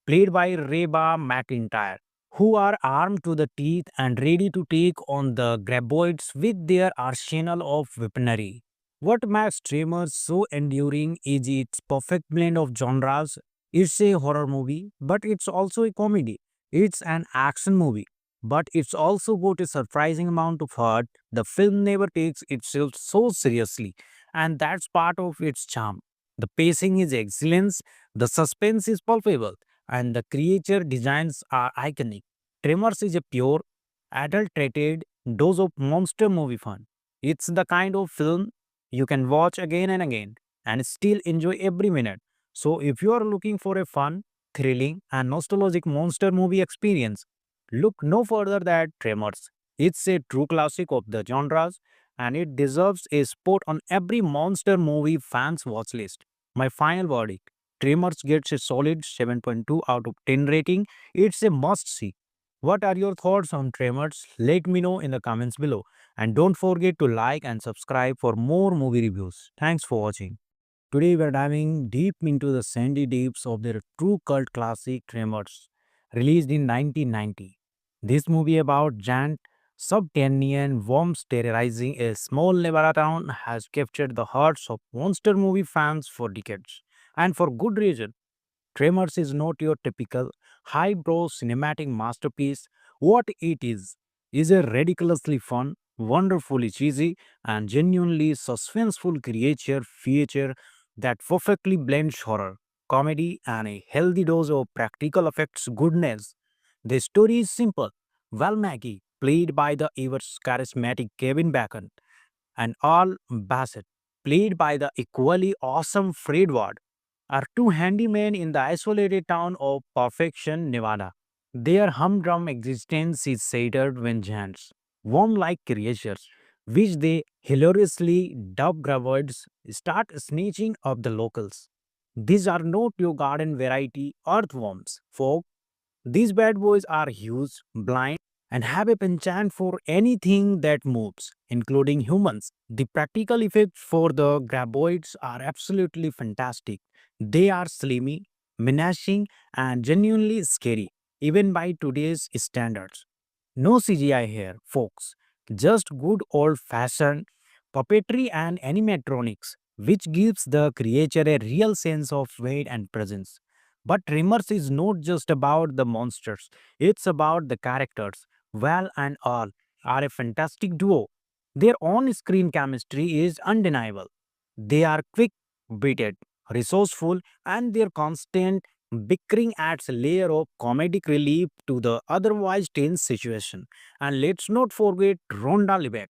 Speaker 1: played by Reba McIntyre, who are armed to the teeth and ready to take on the graboids with their arsenal of weaponry. What makes Tremors so enduring is its perfect blend of genres. It's a horror movie, but it's also a comedy. It's an action movie, but it's also got a surprising amount of heart. The film never takes itself so seriously, and that's part of its charm. The pacing is excellent, the suspense is palpable, and the creature designs are iconic. Tremors is a pure, adulterated dose of monster movie fun. It's the kind of film you can watch again and again and still enjoy every minute. So, if you are looking for a fun, thrilling, and nostalgic monster movie experience, look no further than Tremors. It's a true classic of the genres and it deserves a spot on every monster movie fans watch list. My final verdict, Tremors gets a solid 7.2 out of 10 rating. It's a must see. What are your thoughts on Tremors? Let me know in the comments below. And don't forget to like and subscribe for more movie reviews. Thanks for watching. Today we are diving deep into the sandy deeps of their true cult classic Tremors, released in 1990. This movie about giant subterranean worms terrorizing a small Nevada town has captured the hearts of monster movie fans for decades, and for good reason. Tremors is not your typical highbrow cinematic masterpiece. What it is a ridiculously fun, wonderfully cheesy, and genuinely suspenseful creature feature that perfectly blends horror, comedy, and a healthy dose of practical effects goodness. The story is simple. Val Mackey, played by the ever charismatic Kevin Bacon, and Al Bassett, played by the equally awesome Fred Ward, are two handymen in the isolated town of Perfection, Nevada. Their humdrum existence is shattered when giants, worm-like creatures, which they hilariously dub graboids, start snatching up the locals. These are not your garden variety earthworms, folk. These bad boys are huge, blind, and have a penchant for anything that moves, including humans. The practical effects for the graboids are absolutely fantastic. They are slimy, menacing, and genuinely scary, even by today's standards. No CGI here, folks. Just good old fashioned puppetry and animatronics, which gives the creature a real sense of weight and presence. But Tremors is not just about the monsters, it's about the characters. Val and Al are a fantastic duo. Their on screen chemistry is undeniable. They are quick witted, resourceful, and their constant bickering adds a layer of comedic relief to the otherwise tense situation. And let's not forget Rhonda Lebeck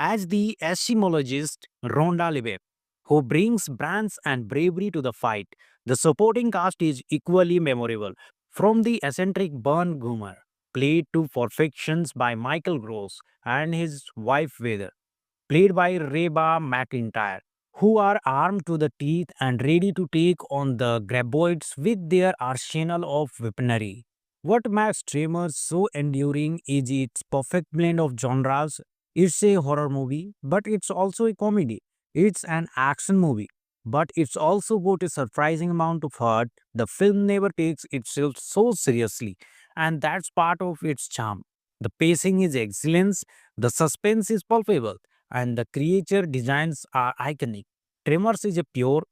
Speaker 1: as the etymologist Rhonda Lebeck, who brings brains and bravery to the fight. The supporting cast is equally memorable, from the eccentric Burn Goomer, played to perfections by Michael Gross, and his wife Weather, played by Reba McIntyre, who are armed to the teeth and ready to take on the graboids with their arsenal of weaponry. What makes Tremors so enduring is its perfect blend of genres. It's a horror movie, but it's also a comedy. It's an action movie, but it's also got a surprising amount of heart. The film never takes itself so seriously, and that's part of its charm. The pacing is excellent, the suspense is palpable, and the creature designs are iconic. Tremors is a pure,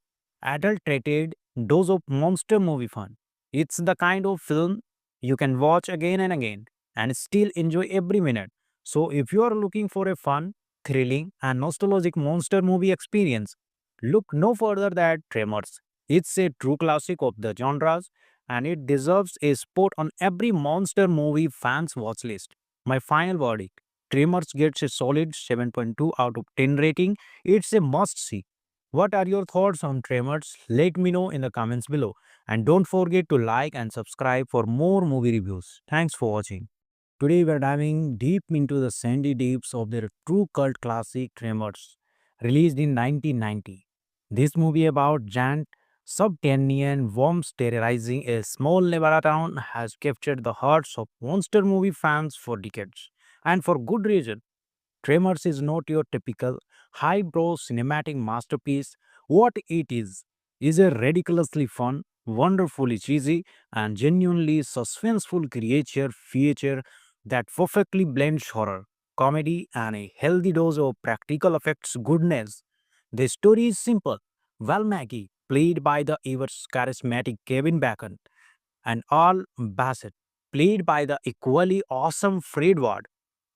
Speaker 1: adulterated dose of monster movie fun. It's the kind of film you can watch again and again and still enjoy every minute. So, if you are looking for a fun, thrilling, and nostalgic monster movie experience, look no further than Tremors. It's a true classic of the genres and it deserves a spot on every monster movie fan's watch list. My final verdict: Tremors gets a solid 7.2 out of 10 rating. It's a must see. What are your thoughts on Tremors? Let me know in the comments below. And don't forget to like and subscribe for more movie reviews. Thanks for watching. Today we are diving deep into the sandy deeps of their true cult classic Tremors, released in 1990. This movie about giant subterranean worms terrorizing a small Nevada town has captured the hearts of monster movie fans for decades. And for good reason. Tremors is not your typical highbrow cinematic masterpiece. What it is a ridiculously fun, wonderfully cheesy, and genuinely suspenseful creature feature that perfectly blends horror, comedy, and a healthy dose of practical effects goodness. The story is simple. Val Mackey, played by the ever charismatic Kevin Bacon, and Al Bassett, played by the equally awesome Fred Ward,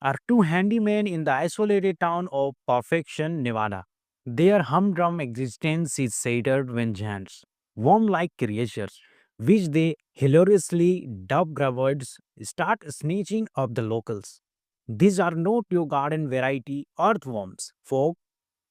Speaker 1: are two handymen in the isolated town of Perfection, Nevada. Their humdrum existence is shattered when giants, worm-like creatures, which they hilariously dub graboids, start snatching up the locals. These are not your garden variety earthworms, folk.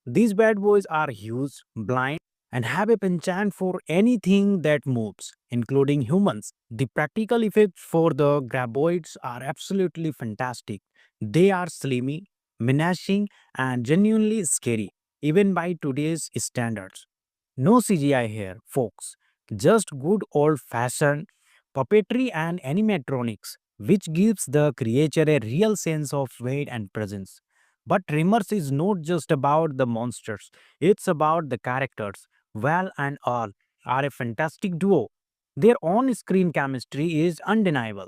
Speaker 1: These bad boys are huge, blind, and have a penchant for anything that moves, including humans. The practical effects for the graboids are absolutely fantastic. They are slimy, menacing, and genuinely scary, even by today's standards. No CGI here, folks. Just good old fashioned puppetry and animatronics, which gives the creature a real sense of weight and presence. But Tremors is not just about the monsters, it's about the characters. Val and Al are a fantastic duo. Their on screen chemistry is undeniable.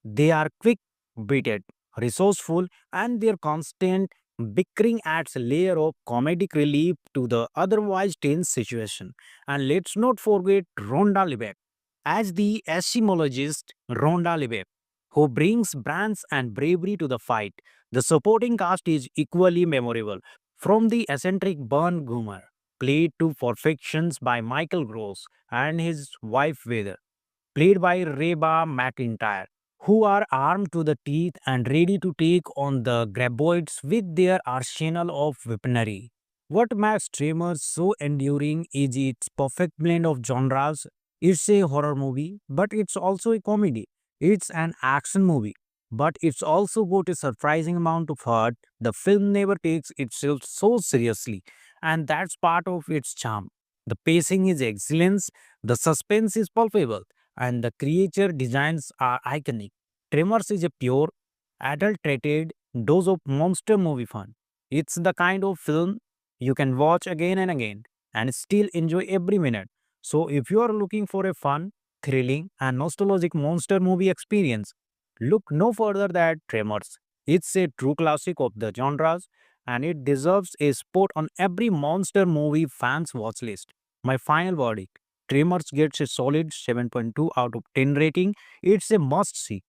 Speaker 1: They are quick witted, resourceful, and their constant bickering adds a layer of comedic relief to the otherwise tense situation. And let's not forget Rhonda Lebeck as the etymologist Rhonda Lebeck, who brings brains and bravery to the fight. The supporting cast is equally memorable, from the eccentric Burn Goomer, played to perfections by Michael Gross, and his wife Weather, played by Reba McIntyre, who are armed to the teeth and ready to take on the graboids with their arsenal of weaponry. What makes Tremors so enduring is its perfect blend of genres. It's a horror movie, but it's also a comedy. It's an action movie, but it's also got a surprising amount of heart. The film never takes itself so seriously, and that's part of its charm. The pacing is excellent, the suspense is palpable, and the creature designs are iconic. Tremors is a pure, adulterated dose of monster movie fun. It's the kind of film you can watch again and again and still enjoy every minute. So, if you are looking for a fun, thrilling, and nostalgic monster movie experience, look no further than Tremors. It's a true classic of the genres and it deserves a spot on every monster movie fans watch list. My final verdict, Tremors gets a solid 7.2 out of 10 rating. It's a must see.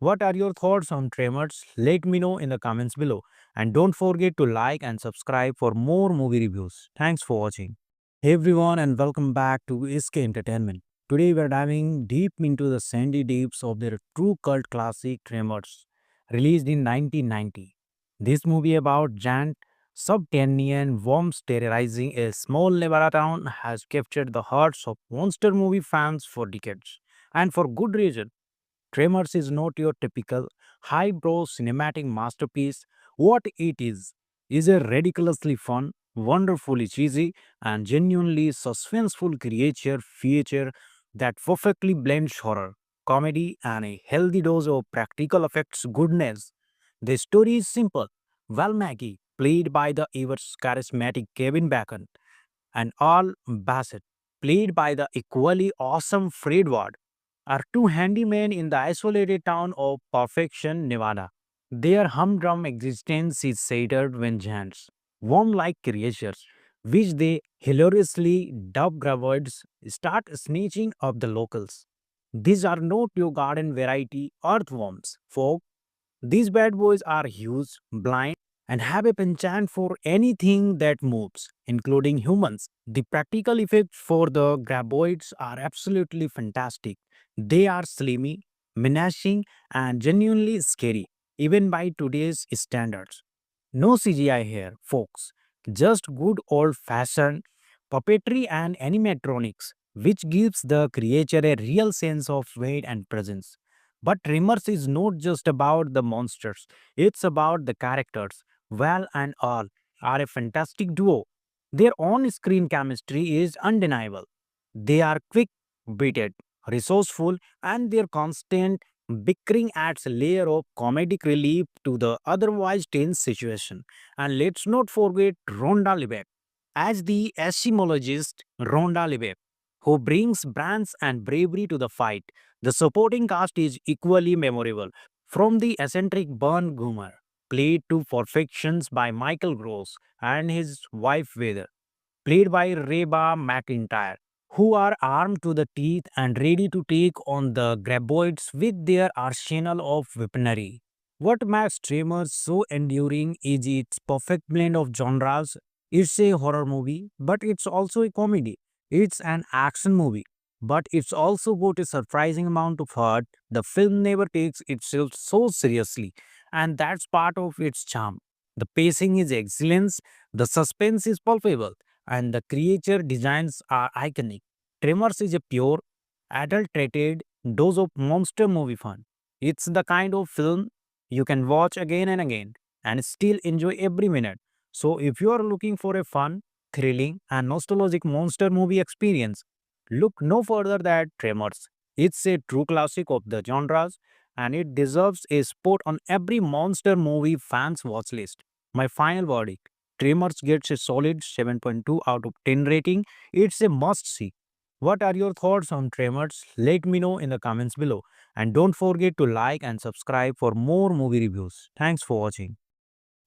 Speaker 1: What are your thoughts on Tremors? Let me know in the comments below. And don't forget to like and subscribe for more movie reviews. Thanks for watching. Hey everyone and welcome back to SK Entertainment. Today we are diving deep into the sandy deeps of their true cult classic Tremors, released in 1990. This movie about giant subterranean worms terrorizing a small Nevada town has captured the hearts of monster movie fans for decades. And for good reason. Tremors is not your typical highbrow cinematic masterpiece. What it is a ridiculously fun, wonderfully cheesy, and genuinely suspenseful creature feature that perfectly blends horror, comedy, and a healthy dose of practical effects goodness. The story is simple. Val Mackey, played by the ever charismatic Kevin Bacon, and Al Bassett, played by the equally awesome Fred Ward, are two handymen in the isolated town of Perfection, Nevada. Their humdrum existence is shattered when giants, worm-like creatures, which they hilariously dub graboids, start snatching up the locals. These are not your garden variety earthworms, folk. These bad boys are huge, blind, and have a penchant for anything that moves, including humans. The practical effects for the graboids are absolutely fantastic. They are slimy, menacing, and genuinely scary, even by today's standards. No CGI here, folks. Just good old fashioned puppetry and animatronics, which gives the creature a real sense of weight and presence. But Tremors is not just about the monsters, it's about the characters. Val and Al are a fantastic duo. Their on screen chemistry is undeniable. They are quick witted, resourceful, and their constant bickering adds a layer of comedic relief to the otherwise tense situation. And let's not forget Rhonda Lebeck as the etymologist Rhonda Lebeck, who brings brains and bravery to the fight. The supporting cast is equally memorable, from the eccentric Burn Goomer, played to perfections by Michael Gross, and his wife Weather, played by Reba McIntyre, who are armed to the teeth and ready to take on the graboids with their arsenal of weaponry. What makes Tremors so enduring is its perfect blend of genres. It's a horror movie, but it's also a comedy. It's an action movie, but it's also got a surprising amount of heart. The film never takes itself so seriously, and that's part of its charm. The pacing is excellent, the suspense is palpable, and the creature designs are iconic. Tremors is a pure, adulterated dose of monster movie fun. It's the kind of film you can watch again and again and still enjoy every minute. So, if you are looking for a fun, thrilling, and nostalgic monster movie experience, look no further than Tremors. It's a true classic of the genres and it deserves a spot on every monster movie fans watch list. My final verdict, Tremors gets a solid 7.2 out of 10 rating. It's a must see. What are your thoughts on Tremors? Let me know in the comments below. And don't forget to like and subscribe for more movie reviews. Thanks for watching.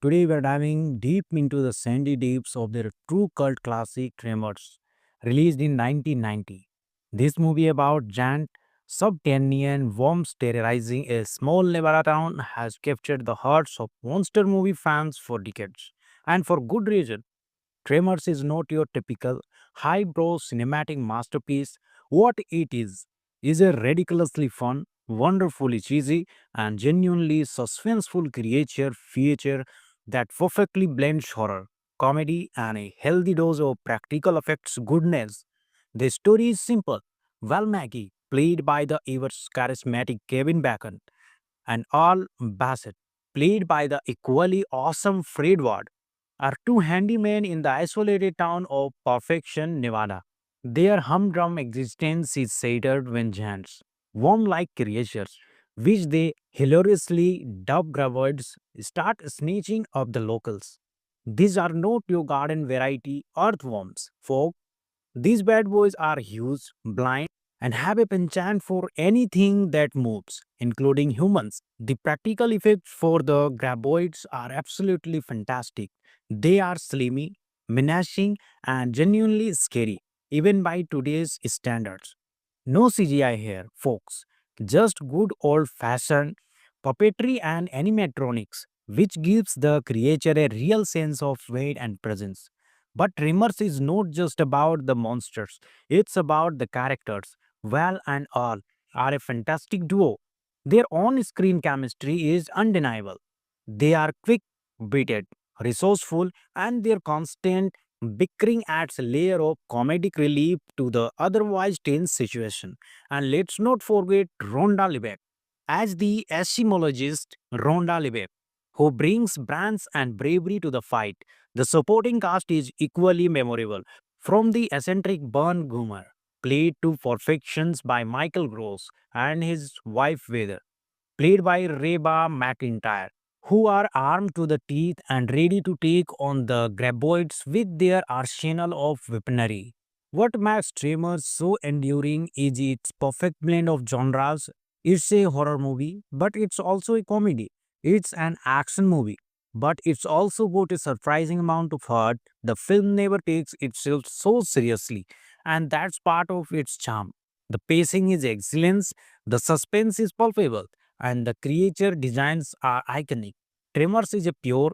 Speaker 1: Today we are diving deep into the sandy deeps of their true cult classic Tremors, released in 1990. This movie about giant subterranean worms terrorizing a small Nevada town has captured the hearts of monster movie fans for decades. And for good reason. Tremors is not your typical highbrow cinematic masterpiece. What it is a ridiculously fun, wonderfully cheesy, and genuinely suspenseful creature feature that perfectly blends horror, comedy, and a healthy dose of practical effects goodness. The story is simple. Val Mackey, played by the ever charismatic Kevin Bacon, and Al Bassett, played by the equally awesome Fred Ward, are two handymen in the isolated town of Perfection, Nevada. Their humdrum existence is shattered when giants, worm-like creatures, which they hilariously dub graboids, start snatching up the locals. These are not your garden variety earthworms, folk. These bad boys are huge, blind, and have a penchant for anything that moves, including humans. The practical effects for the graboids are absolutely fantastic. They are slimy, menacing, and genuinely scary, even by today's standards. No CGI here, folks. Just good old fashioned puppetry and animatronics, which gives the creature a real sense of weight and presence. But Tremors is not just about the monsters, it's about the characters. Val and Al are a fantastic duo. Their on screen chemistry is undeniable. They are quick witted, resourceful, and their constant bickering adds a layer of comedic relief to the otherwise tense situation. And let's not forget Rhonda Lebeck as the etymologist Rhonda Lebeck, who brings brains and bravery to the fight. The supporting cast is equally memorable, from the eccentric Bern Goomer, played to perfections by Michael Gross, and his wife Weather, played by Reba McIntyre, who are armed to the teeth and ready to take on the graboids with their arsenal of weaponry. What makes Tremors so enduring is its perfect blend of genres. It's a horror movie, but it's also a comedy. It's an action movie, but it's also got a surprising amount of heart. The film never takes itself so seriously, and that's part of its charm. The pacing is excellent, the suspense is palpable, and the creature designs are iconic. Tremors is a pure,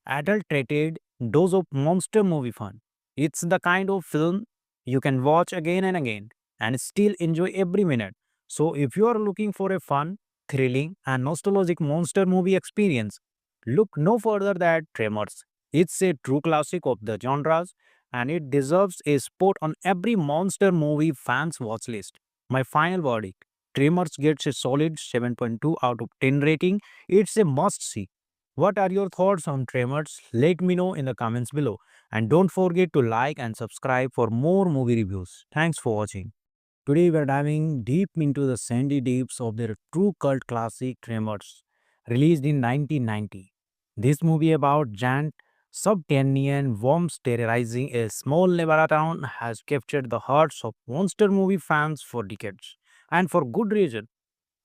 Speaker 1: adulterated dose of monster movie fun. It's the kind of film you can watch again and again and still enjoy every minute. So, if you are looking for a fun, thrilling, and nostalgic monster movie experience, look no further than Tremors. It's a true classic of the genres and it deserves a spot on every monster movie fans watch list. My final verdict: Tremors gets a solid 7.2 out of 10 rating. It's a must see. What are your thoughts on Tremors? Let me know in the comments below. And don't forget to like and subscribe for more movie reviews. Thanks for watching. Today we are diving deep into the sandy deeps of their true cult classic Tremors, released in 1990. This movie about giant subterranean worms terrorizing a small Nevada town has captured the hearts of monster movie fans for decades. And for good reason.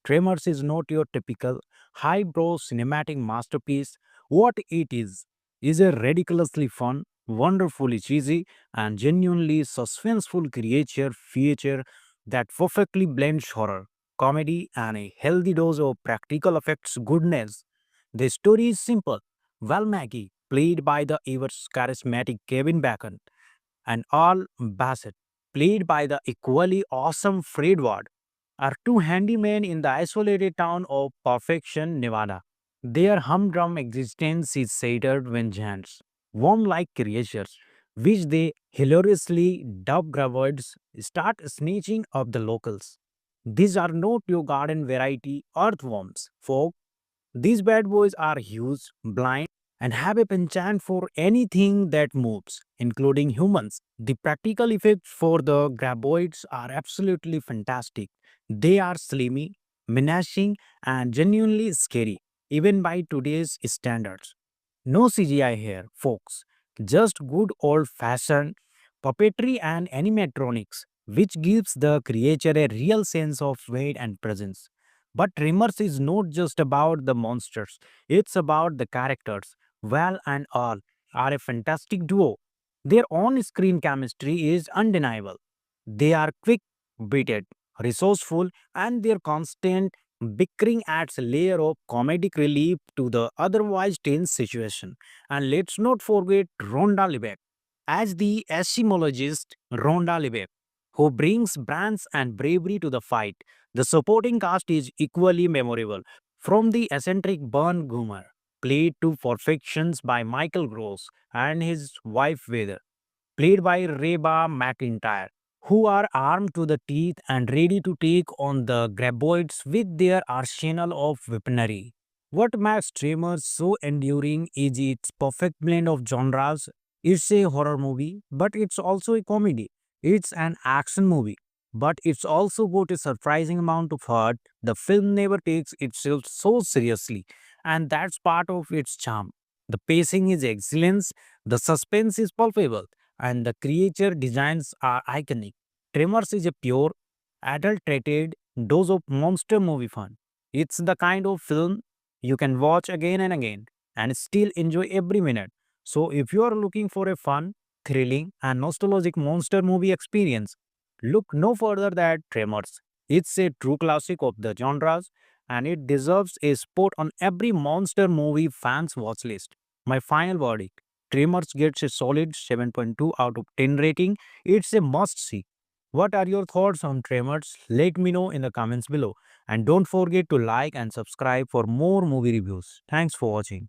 Speaker 1: Tremors is not your typical highbrow cinematic masterpiece. What it is a ridiculously fun, wonderfully cheesy, and genuinely suspenseful creature feature that perfectly blends horror, comedy, and a healthy dose of practical effects goodness. The story is simple. Val Mackey, played by the ever charismatic Kevin Bacon, and Al Bassett, played by the equally awesome Fred Ward, are two handymen in the isolated town of Perfection, Nevada. Their humdrum existence is shattered when giants, worm-like creatures, which they hilariously dub graboids, start snatching up the locals. These are not your garden variety earthworms, folk. These bad boys are huge, blind, and have a penchant for anything that moves, including humans. The practical effects for the graboids are absolutely fantastic. They are slimy, menacing, and genuinely scary, even by today's standards. No CGI here, folks. Just good old fashioned puppetry and animatronics, which gives the creature a real sense of weight and presence. But Tremors is not just about the monsters, it's about the characters. Val and Al are a fantastic duo. Their on screen chemistry is undeniable. They are quick witted, resourceful, and their constant bickering adds a layer of comedic relief to the otherwise tense situation. And let's not forget Rhonda Lebeck as the etymologist Rhonda Lebeck, who brings brains and bravery to the fight. The supporting cast is equally memorable, from the eccentric Bern Goomer, played to perfections by Michael Gross, and his wife Weather, played by Reba McIntyre, who are armed to the teeth and ready to take on the graboids with their arsenal of weaponry. What makes Tremors so enduring is its perfect blend of genres. It's a horror movie, but it's also a comedy. It's an action movie, but it's also got a surprising amount of heart. The film never takes itself so seriously, and that's part of its charm. The pacing is excellent, the suspense is palpable, and the creature designs are iconic. Tremors is a pure, adulterated dose of monster movie fun. It's the kind of film you can watch again and again and still enjoy every minute. So, if you are looking for a fun, thrilling, and nostalgic monster movie experience, look no further than Tremors. It's a true classic of the genres and it deserves a spot on every monster movie fans watch list. My final verdict: Tremors gets a solid 7.2 out of 10 rating. It's a must see. What are your thoughts on Tremors? Let me know in the comments below. And don't forget to like and subscribe for more movie reviews. Thanks for watching.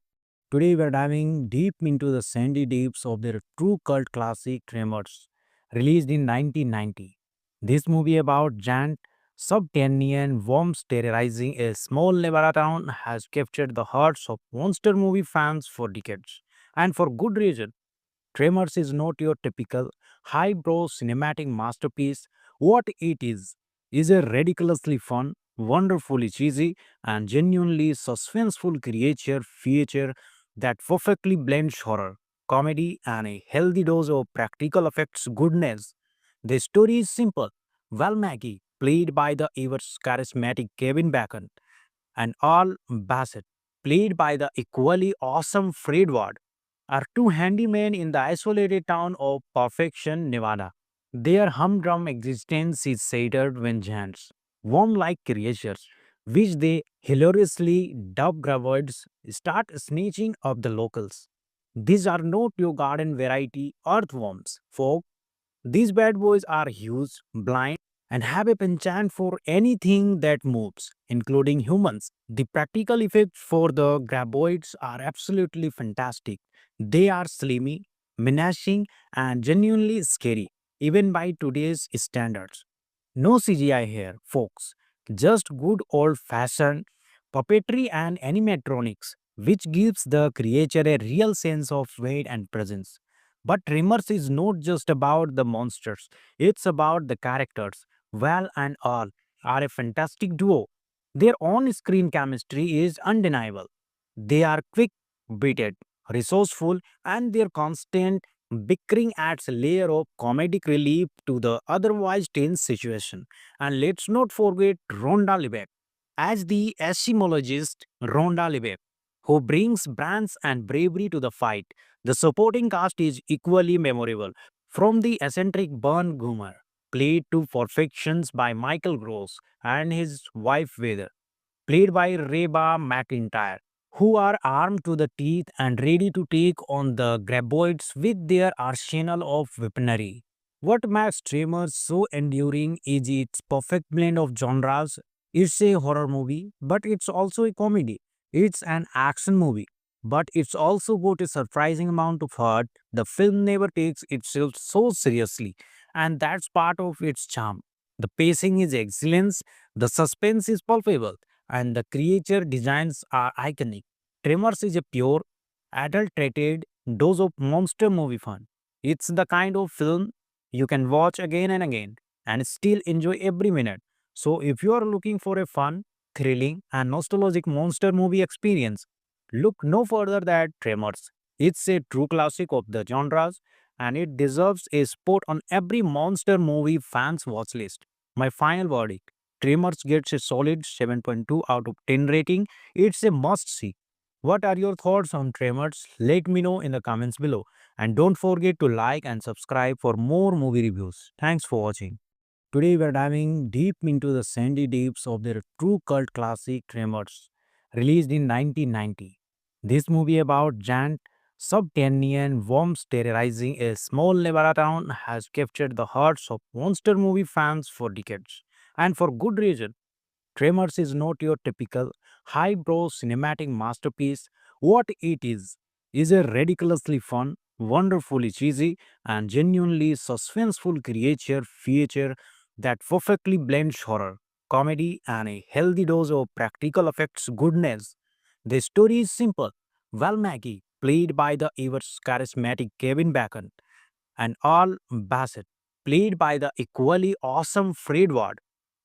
Speaker 1: Today we are diving deep into the sandy deeps of their true cult classic Tremors, released in 1990. This movie about giant subterranean worms terrorizing a small Nevada town has captured the hearts of monster movie fans for decades. And for good reason. Tremors is not your typical highbrow cinematic masterpiece. What it is a ridiculously fun, wonderfully cheesy, and genuinely suspenseful creature feature that perfectly blends horror, comedy, and a healthy dose of practical effects goodness. The story is simple. Val Mackey, played by the ever charismatic Kevin Bacon, and Al Bassett, played by the equally awesome Fred Ward, are two handymen in the isolated town of Perfection, Nevada. Their humdrum existence is shattered when giants, worm-like creatures, which they hilariously dub graboids, start snatching up the locals. These are not your garden variety earthworms, folk. These bad boys are huge, blind, and have a penchant for anything that moves, including humans. The practical effects for the graboids are absolutely fantastic. They are slimy, menacing, and genuinely scary, even by today's standards. No CGI here, folks. Just good old fashioned puppetry and animatronics, which gives the creature a real sense of weight and presence. But Tremors is not just about the monsters, it's about the characters. Val and Al are a fantastic duo. Their on screen chemistry is undeniable. They are quick witted, resourceful, and their constant bickering adds a layer of comedic relief to the otherwise tense situation. And let's not forget Rhonda Lebeck as the etymologist Rhonda Lebeck, who brings brains and bravery to the fight. The supporting cast is equally memorable, from the eccentric Burn Goomer, played to perfections by Michael Gross, and his wife Weather, played by Reba McIntyre, who are armed to the teeth and ready to take on the graboids with their arsenal of weaponry. What makes Tremors so enduring is its perfect blend of genres. It's a horror movie, but it's also a comedy. It's an action movie, but it's also got a surprising amount of heart. The film never takes itself so seriously, and that's part of its charm. The pacing is excellent, the suspense is palpable, and the creature designs are iconic. Tremors is a pure, adulterated dose of monster movie fun. It's the kind of film you can watch again and again and still enjoy every minute. So, if you are looking for a fun, thrilling, and nostalgic monster movie experience, look no further than Tremors. It's a true classic of the genres and it deserves a spot on every monster movie fans watch list. My final verdict: Tremors gets a solid 7.2 out of 10 rating. It's a must see. What are your thoughts on Tremors? Let me know in the comments below. And don't forget to like and subscribe for more movie reviews. Thanks for watching. Today we are diving deep into the sandy deeps of their true cult classic Tremors, released in 1990. This movie about giant subterranean worms terrorizing a small Nevada town has captured the hearts of monster movie fans for decades. And for good reason. Tremors is not your typical highbrow cinematic masterpiece. What it is a ridiculously fun, wonderfully cheesy, and genuinely suspenseful creature feature that perfectly blends horror, comedy, and a healthy dose of practical effects goodness. The story is simple. Val Mackey, played by the ever charismatic Kevin Bacon, and Al Bassett, played by the equally awesome Fred Ward,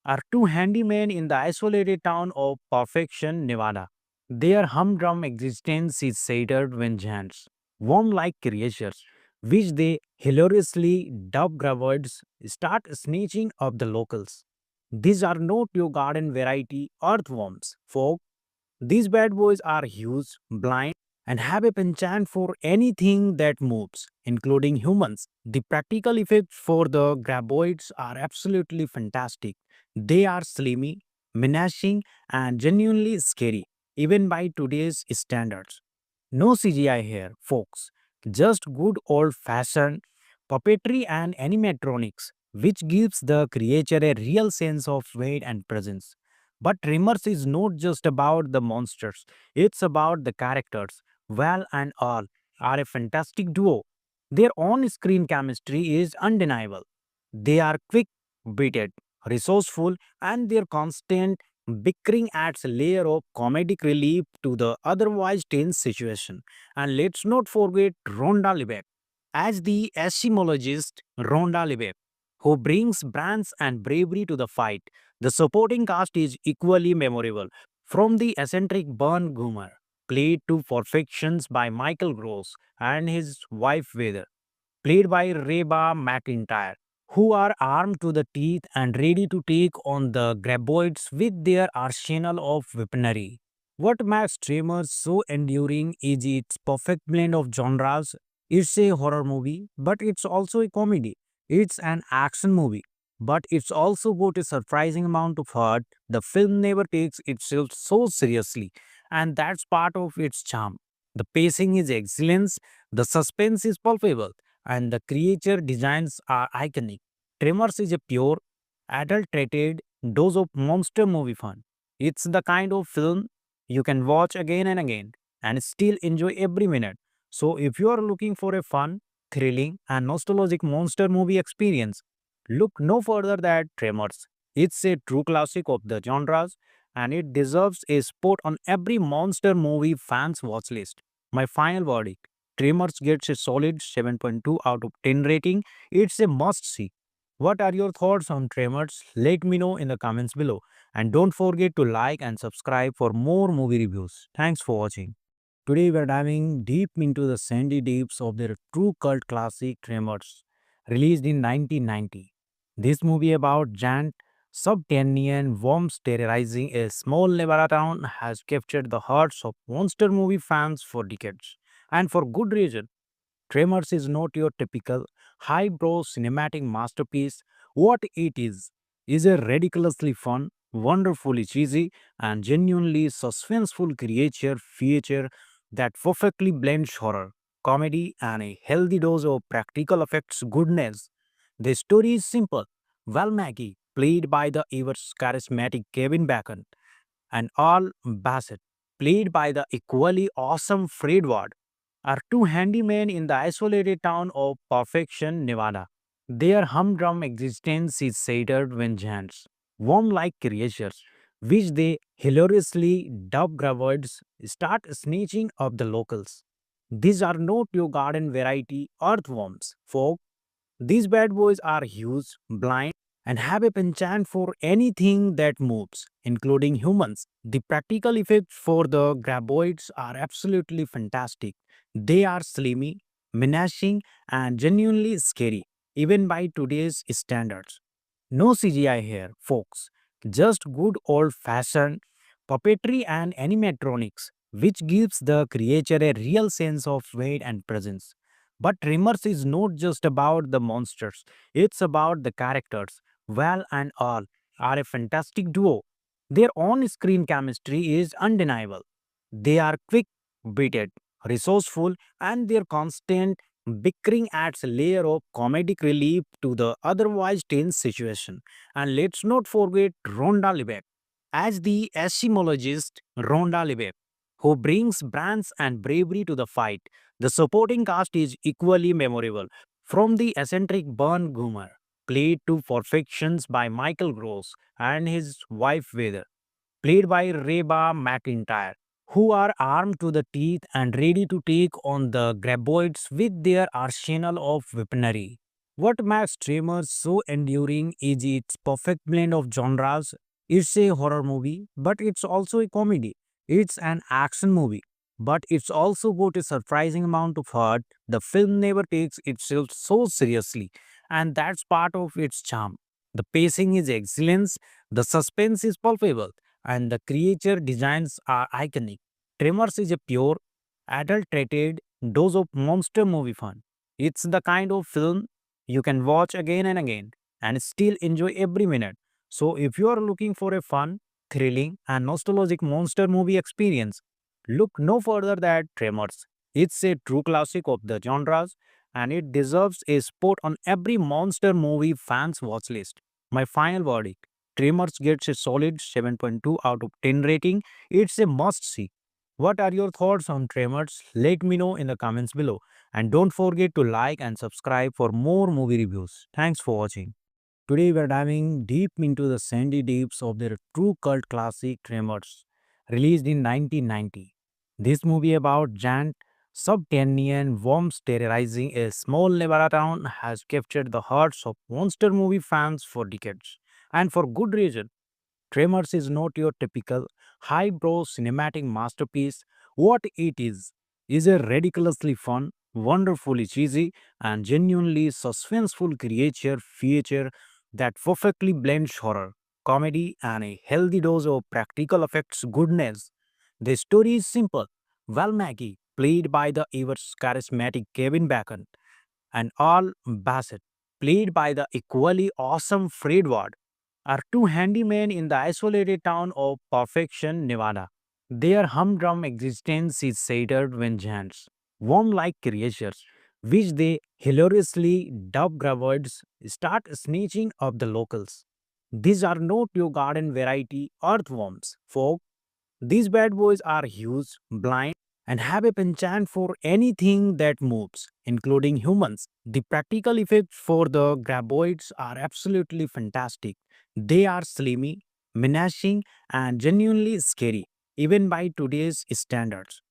Speaker 1: are two handymen in the isolated town of Perfection, Nevada. Their humdrum existence is shattered when giants, worm-like creatures, which they hilariously dub graboids, start snatching up the locals. These are not your garden variety earthworms, folk. These bad boys are huge, blind, and have a penchant for anything that moves, including humans. The practical effects for the graboids are absolutely fantastic. They are slimy, menacing, and genuinely scary, even by today's standards. No CGI here, folks. Just good old fashioned puppetry and animatronics, which gives the creature a real sense of weight and presence. But Tremors is not just about the monsters, it's about the characters. Val and Al are a fantastic duo. Their on screen chemistry is undeniable. They are quick witted, resourceful, and their constant bickering adds a layer of comedic relief to the otherwise tense situation. And let's not forget Rhonda Lebeck as the etymologist Rhonda Lebeck, who brings brains and bravery to the fight. The supporting cast is equally memorable, from the eccentric Burn Goomer, played to perfections by Michael Gross, and his wife Weather, played by Reba McIntyre, who are armed to the teeth and ready to take on the graboids with their arsenal of weaponry. What makes Tremors so enduring is its perfect blend of genres. It's a horror movie, but it's also a comedy. It's an action movie, but it's also got a surprising amount of heart. The film never takes itself so seriously, and that's part of its charm. The pacing is excellent, the suspense is palpable, and the creature designs are iconic. Tremors is a pure, adulterated dose of monster movie fun. It's the kind of film you can watch again and again and still enjoy every minute. So, if you are looking for a fun, thrilling, and nostalgic monster movie experience, look no further than Tremors. It's a true classic of the genres and it deserves a spot on every monster movie fans watch list. My final verdict: Tremors gets a solid 7.2 out of 10 rating. It's a must see. What are your thoughts on Tremors? Let me know in the comments below. And don't forget to like and subscribe for more movie reviews. Thanks for watching. Today we are diving deep into the sandy deeps of their true cult classic Tremors, released in 1990. This movie about giant subterranean worms terrorizing a small Nevada town has captured the hearts of monster movie fans for decades. And for good reason. Tremors is not your typical highbrow cinematic masterpiece. What it is a ridiculously fun, wonderfully cheesy, and genuinely suspenseful creature feature that perfectly blends horror, comedy, and a healthy dose of practical effects goodness. The story is simple. Val Mackey, played by the ever charismatic Kevin Bacon, and Al Bassett, played by the equally awesome Fred Ward, are two handymen in the isolated town of Perfection, Nevada. Their humdrum existence is shattered when giants, worm-like creatures, which they hilariously dub graboids, start snatching up the locals. These are not your garden variety earthworms, folk. These bad boys are huge, blind, and have a penchant for anything that moves, including humans. The practical effects for the graboids are absolutely fantastic. They are slimy, menacing, and genuinely scary, even by today's standards. No CGI here, folks. Just good old fashioned puppetry and animatronics, which gives the creature a real sense of weight and presence. But Tremors is not just about the monsters, it's about the characters. Val and Al are a fantastic duo. Their on screen chemistry is undeniable. They are quick witted, resourceful, and their constant bickering adds a layer of comedic relief to the otherwise tense situation. And let's not forget Rhonda Lebeck as the etymologist Rhonda Lebeck, who brings brains and bravery to the fight. The supporting cast is equally memorable. From the eccentric Bern Goomer, played to perfections by Michael Gross, and his wife Weather, played by Reba McIntyre, who are armed to the teeth and ready to take on the graboids with their arsenal of weaponry. What makes Tremors so enduring is its perfect blend of genres. It's a horror movie, but it's also a comedy. It's an action movie, but it's also got a surprising amount of heart. The film never takes itself so seriously, and that's part of its charm. The pacing is excellent, the suspense is palpable, and the creature designs are iconic. Tremors is a pure, adulterated dose of monster movie fun. It's the kind of film you can watch again and again and still enjoy every minute. So, if you are looking for a fun, thrilling, and nostalgic monster movie experience, look no further than Tremors. It's a true classic of the genres and it deserves a spot on every monster movie fans watch list. My final verdict: Tremors gets a solid 7.2 out of 10 rating. It's a must see. What are your thoughts on Tremors? Let me know in the comments below. And don't forget to like and subscribe for more movie reviews. Thanks for watching. Today we are diving deep into the sandy deeps of their true cult classic Tremors, released in 1990. This movie about giant subterranean worms terrorizing a small Nevada town has captured the hearts of monster movie fans for decades, and for good reason. Tremors is not your typical highbrow cinematic masterpiece. What it is a ridiculously fun, wonderfully cheesy, and genuinely suspenseful creature feature that perfectly blends horror, comedy, and a healthy dose of practical effects goodness. The story is simple. Val Mackey, played by the ever charismatic Kevin Bacon, and Al Bassett, played by the equally awesome Fred Ward, are two handymen in the isolated town of Perfection, Nevada. Their humdrum existence is shattered when giants, worm-like creatures, which they hilariously dub graboids, start snatching up the locals. These are not your garden variety earthworms, folk. These bad boys are huge, blind, and have a penchant for anything that moves, including humans. The practical effects for the graboids are absolutely fantastic. They are slimy, menacing, and genuinely scary, even by today's standards.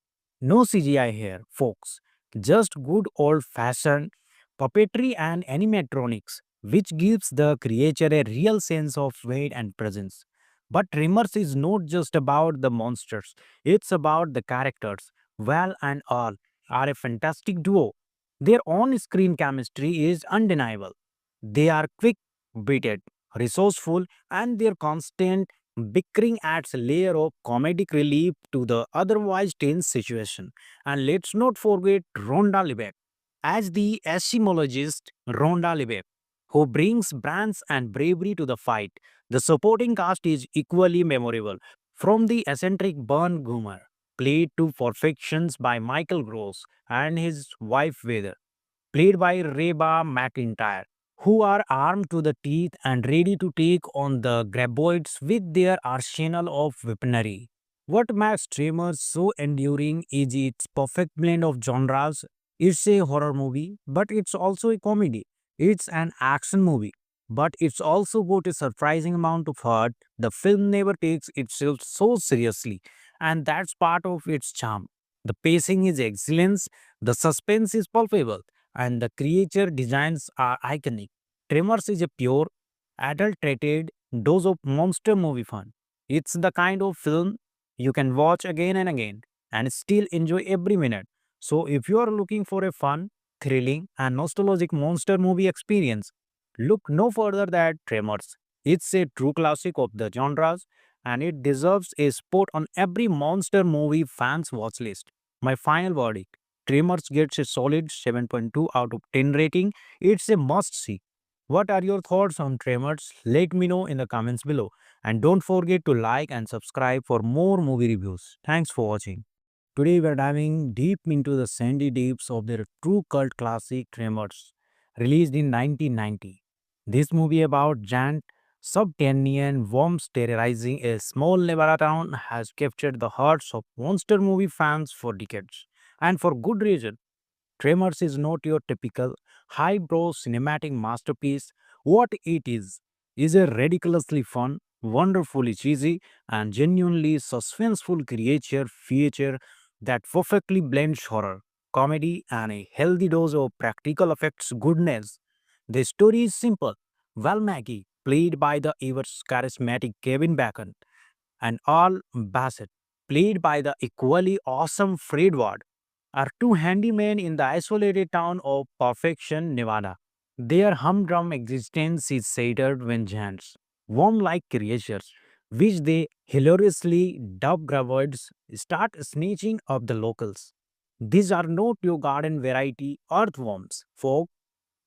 Speaker 1: No CGI here, folks. Just good old fashioned puppetry and animatronics, which gives the creature a real sense of weight and presence. But Tremors is not just about the monsters, it's about the characters. Val and Al are a fantastic duo. Their on screen chemistry is undeniable. They are quick witted, resourceful, and their constant bickering adds a layer of comedic relief to the otherwise tense situation. And let's not forget Rhonda Lebeck as the etymologist Rhonda Lebeck, who brings brains and bravery to the fight. The supporting cast is equally memorable. From the eccentric Bern Goomer, played to perfections by Michael Gross, and his wife Weather, played by Reba McIntyre, who are armed to the teeth and ready to take on the graboids with their arsenal of weaponry. What makes Tremors so enduring is its perfect blend of genres. It's a horror movie, but it's also a comedy. It's an action movie, but it's also got a surprising amount of heart. The film never takes itself so seriously, and that's part of its charm. The pacing is excellent, the suspense is palpable, and the creature designs are iconic. Tremors is a pure, adulterated dose of monster movie fun. It's the kind of film you can watch again and again and still enjoy every minute. So, if you are looking for a fun, thrilling, and nostalgic monster movie experience, look no further than Tremors. It's a true classic of the genres and it deserves a spot on every monster movie fans watch list. My final verdict: Tremors gets a solid 7.2 out of 10 rating. It's a must see. What are your thoughts on Tremors? Let me know in the comments below. And don't forget to like and subscribe for more movie reviews. Thanks for watching. Today we are diving deep into the sandy deeps of their true cult classic Tremors, released in 1990. This movie about giant subterranean worms terrorizing a small Nevada town has captured the hearts of monster movie fans for decades. And for good reason. Tremors is not your typical highbrow cinematic masterpiece. What it is a ridiculously fun, wonderfully cheesy, and genuinely suspenseful creature feature that perfectly blends horror, comedy, and a healthy dose of practical effects goodness. The story is simple. Val Mackey, played by the ever charismatic Kevin Bacon, and Al Bassett, played by the equally awesome Fred Ward, are two handymen in the isolated town of Perfection, Nevada. Their humdrum existence is shattered when giants, worm-like creatures, which they hilariously dub graboids, start snatching up the locals. These are not your garden variety earthworms, folk.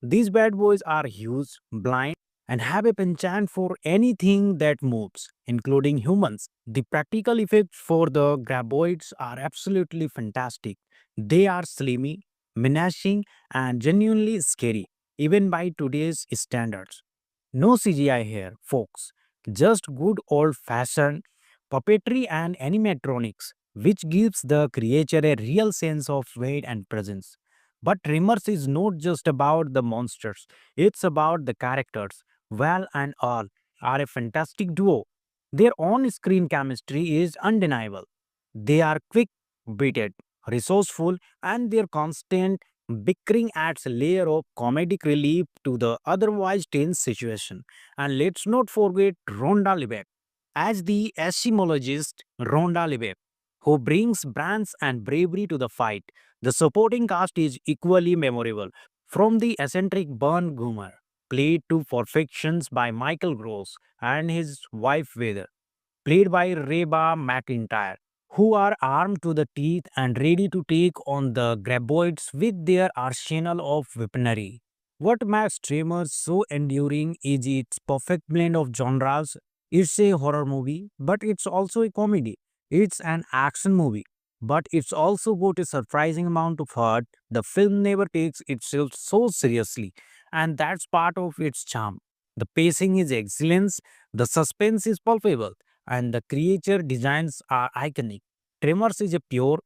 Speaker 1: These bad boys are huge, blind, and have a penchant for anything that moves, including humans. The practical effects for the graboids are absolutely fantastic. They are slimy, menacing, and genuinely scary, even by today's standards. No CGI here, folks. Just good old fashioned puppetry and animatronics, which gives the creature a real sense of weight and presence. But Tremors is not just about the monsters, it's about the characters. Val and Al are a fantastic duo. Their on screen chemistry is undeniable. They are quick witted, resourceful, and their constant bickering adds a layer of comedic relief to the otherwise tense situation. And let's not forget Rhonda Lebeck as the etymologist Rhonda Lebeck, who brings brains and bravery to the fight. The supporting cast is equally memorable, from the eccentric Burn Goomer, played to perfections by Michael Gross, and his wife Weather, played by Reba McIntyre, who are armed to the teeth and ready to take on the graboids with their arsenal of weaponry. What makes Tremors so enduring is its perfect blend of genres. It's a horror movie, but it's also a comedy. It's an action movie, but it's also got a surprising amount of heart. The film never takes itself so seriously, and that's part of its charm. The pacing is excellent, the suspense is palpable, and the creature designs are iconic. Tremors is a pure,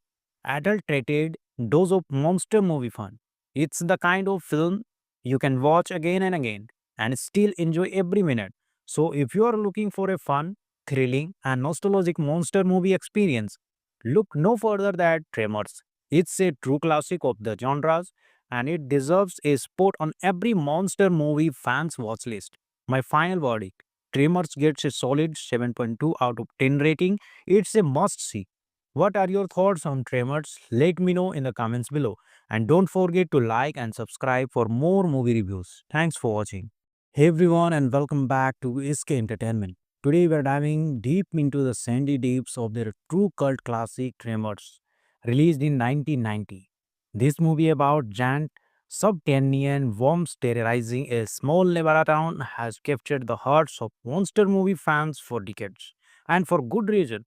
Speaker 1: adulterated dose of monster movie fun. It's the kind of film you can watch again and again and still enjoy every minute. So, if you are looking for a fun, thrilling, and nostalgic monster movie experience, look no further than Tremors. It's a true classic of the genres and it deserves a spot on every monster movie fan's watch list. My final verdict: Tremors gets a solid 7.2 out of 10 rating. It's a must see. What are your thoughts on Tremors? Let me know in the comments below. And don't forget to like and subscribe for more movie reviews. Thanks for watching. Hey everyone, and welcome back to SK Entertainment. Today we are diving deep into the sandy deeps of their true cult classic Tremors, released in 1990. This movie about giant subterranean worms terrorizing a small Nevada town has captured the hearts of monster movie fans for decades. And for good reason.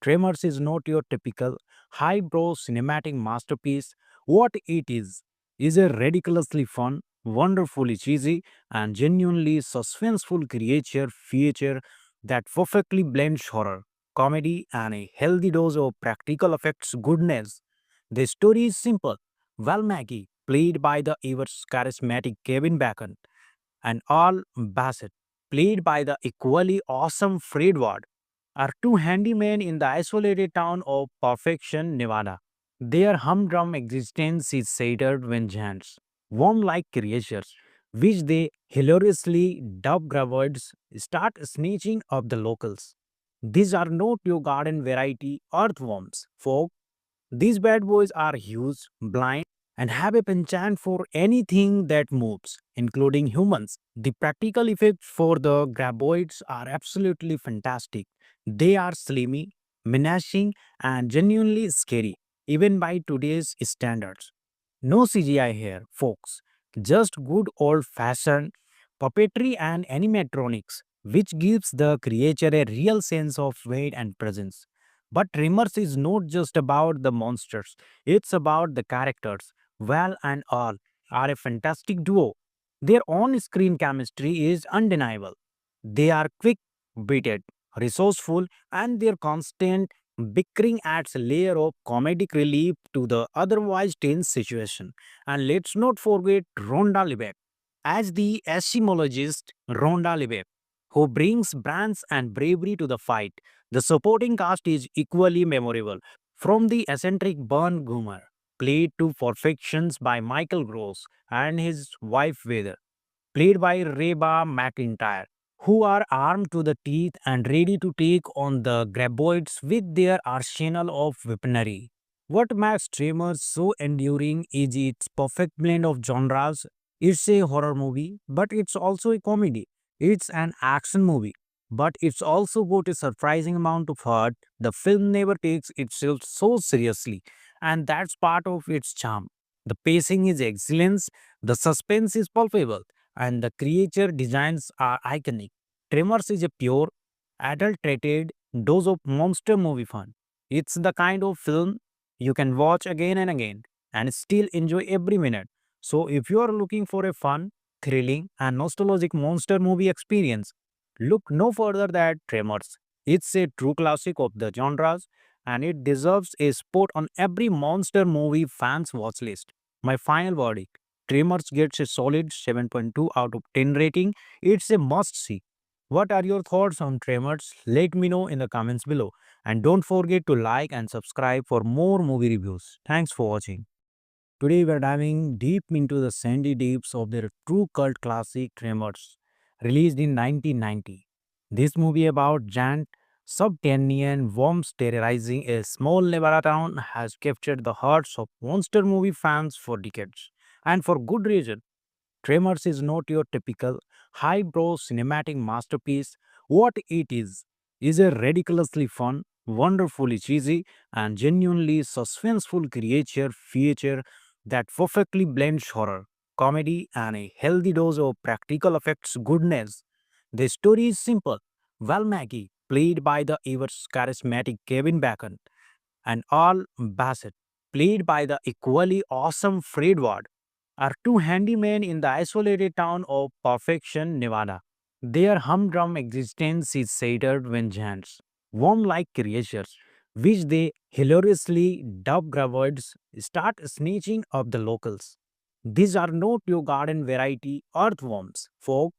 Speaker 1: Tremors is not your typical highbrow cinematic masterpiece. What it is a ridiculously fun, wonderfully cheesy, and genuinely suspenseful creature feature that perfectly blends horror, comedy, and a healthy dose of practical effects goodness. The story is simple. Val Mackey, played by the ever charismatic Kevin Bacon, and Al Bassett, played by the equally awesome Fred Ward, are two handymen in the isolated town of Perfection, Nevada. Their humdrum existence is shattered when giants, worm-like creatures, which they hilariously dub graboids, start snatching up the locals. These are not your garden variety earthworms, folk. These bad boys are huge, blind, and have a penchant for anything that moves, including humans. The practical effects for the graboids are absolutely fantastic. They are slimy, menacing, and genuinely scary, even by today's standards. No CGI here, folks. Just good old fashioned puppetry and animatronics, which gives the creature a real sense of weight and presence. But Tremors is not just about the monsters, it's about the characters. Val and Al are a fantastic duo. Their on screen chemistry is undeniable. They are quick witted, resourceful, and their constant bickering adds a layer of comedic relief to the otherwise tense situation. And let's not forget Rhonda Liebach as the etymologist Rhonda Liebach, who brings brains and bravery to the fight. The supporting cast is equally memorable, from the eccentric Bern Goomer, played to perfections by Michael Gross, and his wife Weather, played by Reba McIntyre, who are armed to the teeth and ready to take on the graboids with their arsenal of weaponry. What makes Tremors so enduring is its perfect blend of genres. It's a horror movie, but it's also a comedy. It's an action movie, but it's also got a surprising amount of heart. The film never takes itself so seriously, and that's part of its charm. The pacing is excellent, the suspense is palpable, and the creature designs are iconic. Tremors is a pure, adulterated dose of monster movie fun. It's the kind of film you can watch again and again and still enjoy every minute. So, if you are looking for a fun, thrilling, and nostalgic monster movie experience, look no further than Tremors. It's a true classic of the genres and it deserves a spot on every monster movie fans watch list. My final verdict: Tremors gets a solid 7.2 out of 10 rating. It's a must see. What are your thoughts on Tremors? Let me know in the comments below. And don't forget to like and subscribe for more movie reviews. Thanks for watching. Today we are diving deep into the sandy deeps of their true cult classic Tremors, released in 1990. This movie about giant subterranean worms terrorizing a small Nevada town has captured the hearts of monster movie fans for decades, and for good reason. Tremors is not your typical highbrow cinematic masterpiece. What it is a ridiculously fun, wonderfully cheesy, and genuinely suspenseful creature feature that perfectly blends horror, comedy, and a healthy dose of practical effects goodness. The story is simple. Val Mackey, played by the ever charismatic Kevin Bacon, and Al Bassett, played by the equally awesome Fred Ward, are two handymen in the isolated town of Perfection, Nevada. Their humdrum existence is shattered when giants, worm-like creatures, which they hilariously dub graboids, start snatching up the locals. These are not your garden variety earthworms, folk.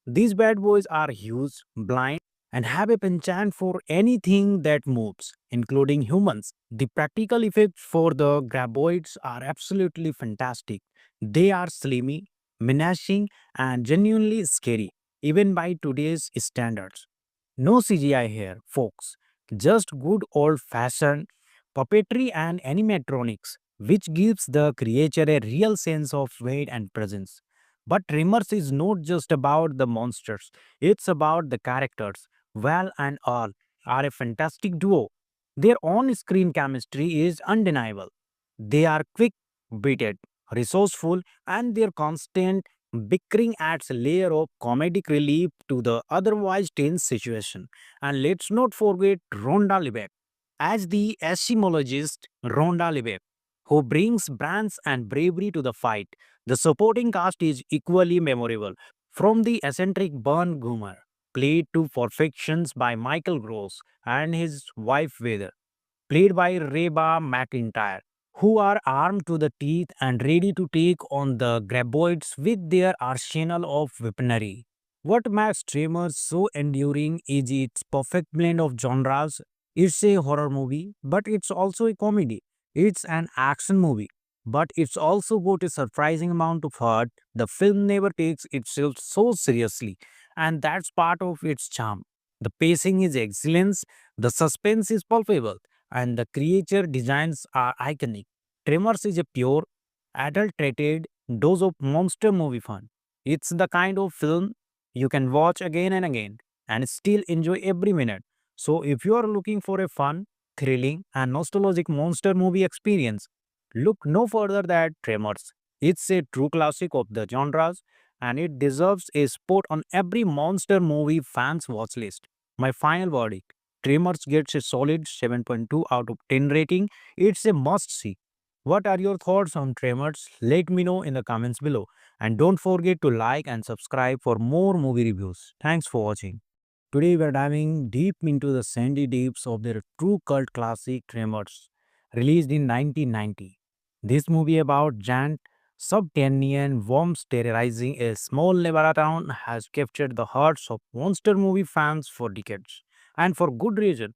Speaker 1: These bad boys are huge, blind, and have a penchant for anything that moves, including humans. The practical effects for the graboids are absolutely fantastic. They are slimy, menacing, and genuinely scary, even by today's standards. No CGI here, folks. Just good old fashioned puppetry and animatronics, which gives the creature a real sense of weight and presence. But Tremors is not just about the monsters, it's about the characters. Val and Al are a fantastic duo. Their on screen chemistry is undeniable. They are quick witted, resourceful, and their constant bickering adds a layer of comedic relief to the otherwise tense situation. And let's not forget Rhonda Liebach as the etymologist Rhonda Liebach, who brings brains and bravery to the fight. The supporting cast is equally memorable, from the eccentric Bern Goomer, played to perfections by Michael Gross, and his wife Weather, played by Reba McIntyre, who are armed to the teeth and ready to take on the graboids with their arsenal of weaponry. What makes Tremors so enduring is its perfect blend of genres. It's a horror movie, but it's also a comedy. It's an action movie, but it's also got a surprising amount of heart. The film never takes itself so seriously, and that's part of its charm. The pacing is excellent, the suspense is palpable, and the creature designs are iconic. Tremors is a pure, adulterated dose of monster movie fun. It's the kind of film you can watch again and again and still enjoy every minute. So, if you are looking for a fun, thrilling, and nostalgic monster movie experience, look no further than Tremors. It's a true classic of the genres and it deserves a spot on every monster movie fans watch list. My final verdict: Tremors gets a solid 7.2 out of 10 rating. It's a must see. What are your thoughts on Tremors? Let me know in the comments below. And don't forget to like and subscribe for more movie reviews. Thanks for watching. Today we are diving deep into the sandy deeps of their true cult classic Tremors, released in 1990. This movie about giant subterranean worms terrorizing a small Nevada town has captured the hearts of monster movie fans for decades, and for good reason.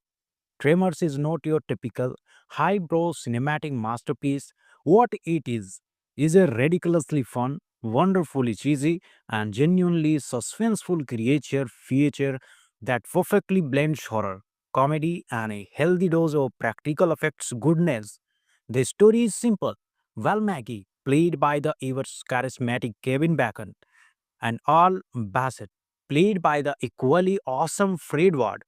Speaker 1: Tremors is not your typical highbrow cinematic masterpiece. What it is a ridiculously fun, wonderfully cheesy, and genuinely suspenseful creature feature that perfectly blends horror, comedy, and a healthy dose of practical effects goodness. The story is simple. Val Mackey, played by the ever charismatic Kevin Bacon, and Al Bassett, played by the equally awesome Fred Ward,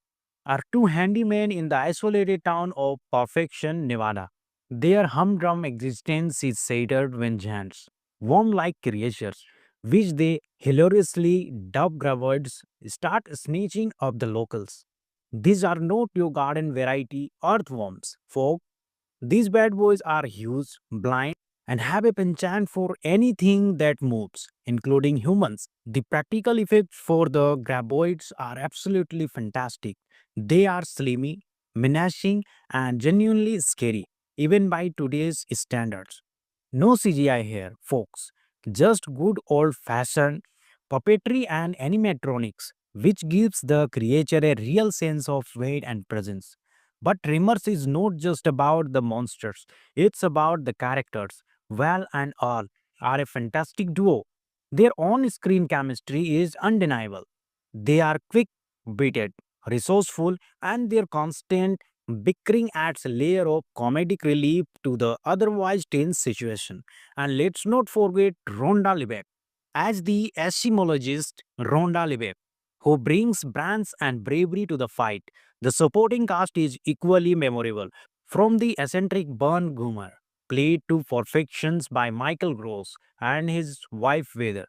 Speaker 1: are two handymen in the isolated town of Perfection, Nevada. Their humdrum existence is shattered when giants, worm-like creatures, which they hilariously dub graboids, start snatching up the locals. These are not your garden variety earthworms, folk. These bad boys are huge, blind, and have a penchant for anything that moves, including humans. The practical effects for the graboids are absolutely fantastic. They are slimy, menacing, and genuinely scary, even by today's standards. No CGI here, folks. Just good old fashioned puppetry and animatronics, which gives the creature a real sense of weight and presence. But Tremors is not just about the monsters, it's about the characters. Val and Al are a fantastic duo. Their on screen chemistry is undeniable. They are quick witted, resourceful, and their constant bickering adds a layer of comedic relief to the otherwise tense situation. And let's not forget Rhonda Lebeck as the etymologist Rhonda Lebeck, who brings brains and bravery to the fight. The supporting cast is equally memorable, from the eccentric Burn Goomer, played to perfections by Michael Gross, and his wife Weather,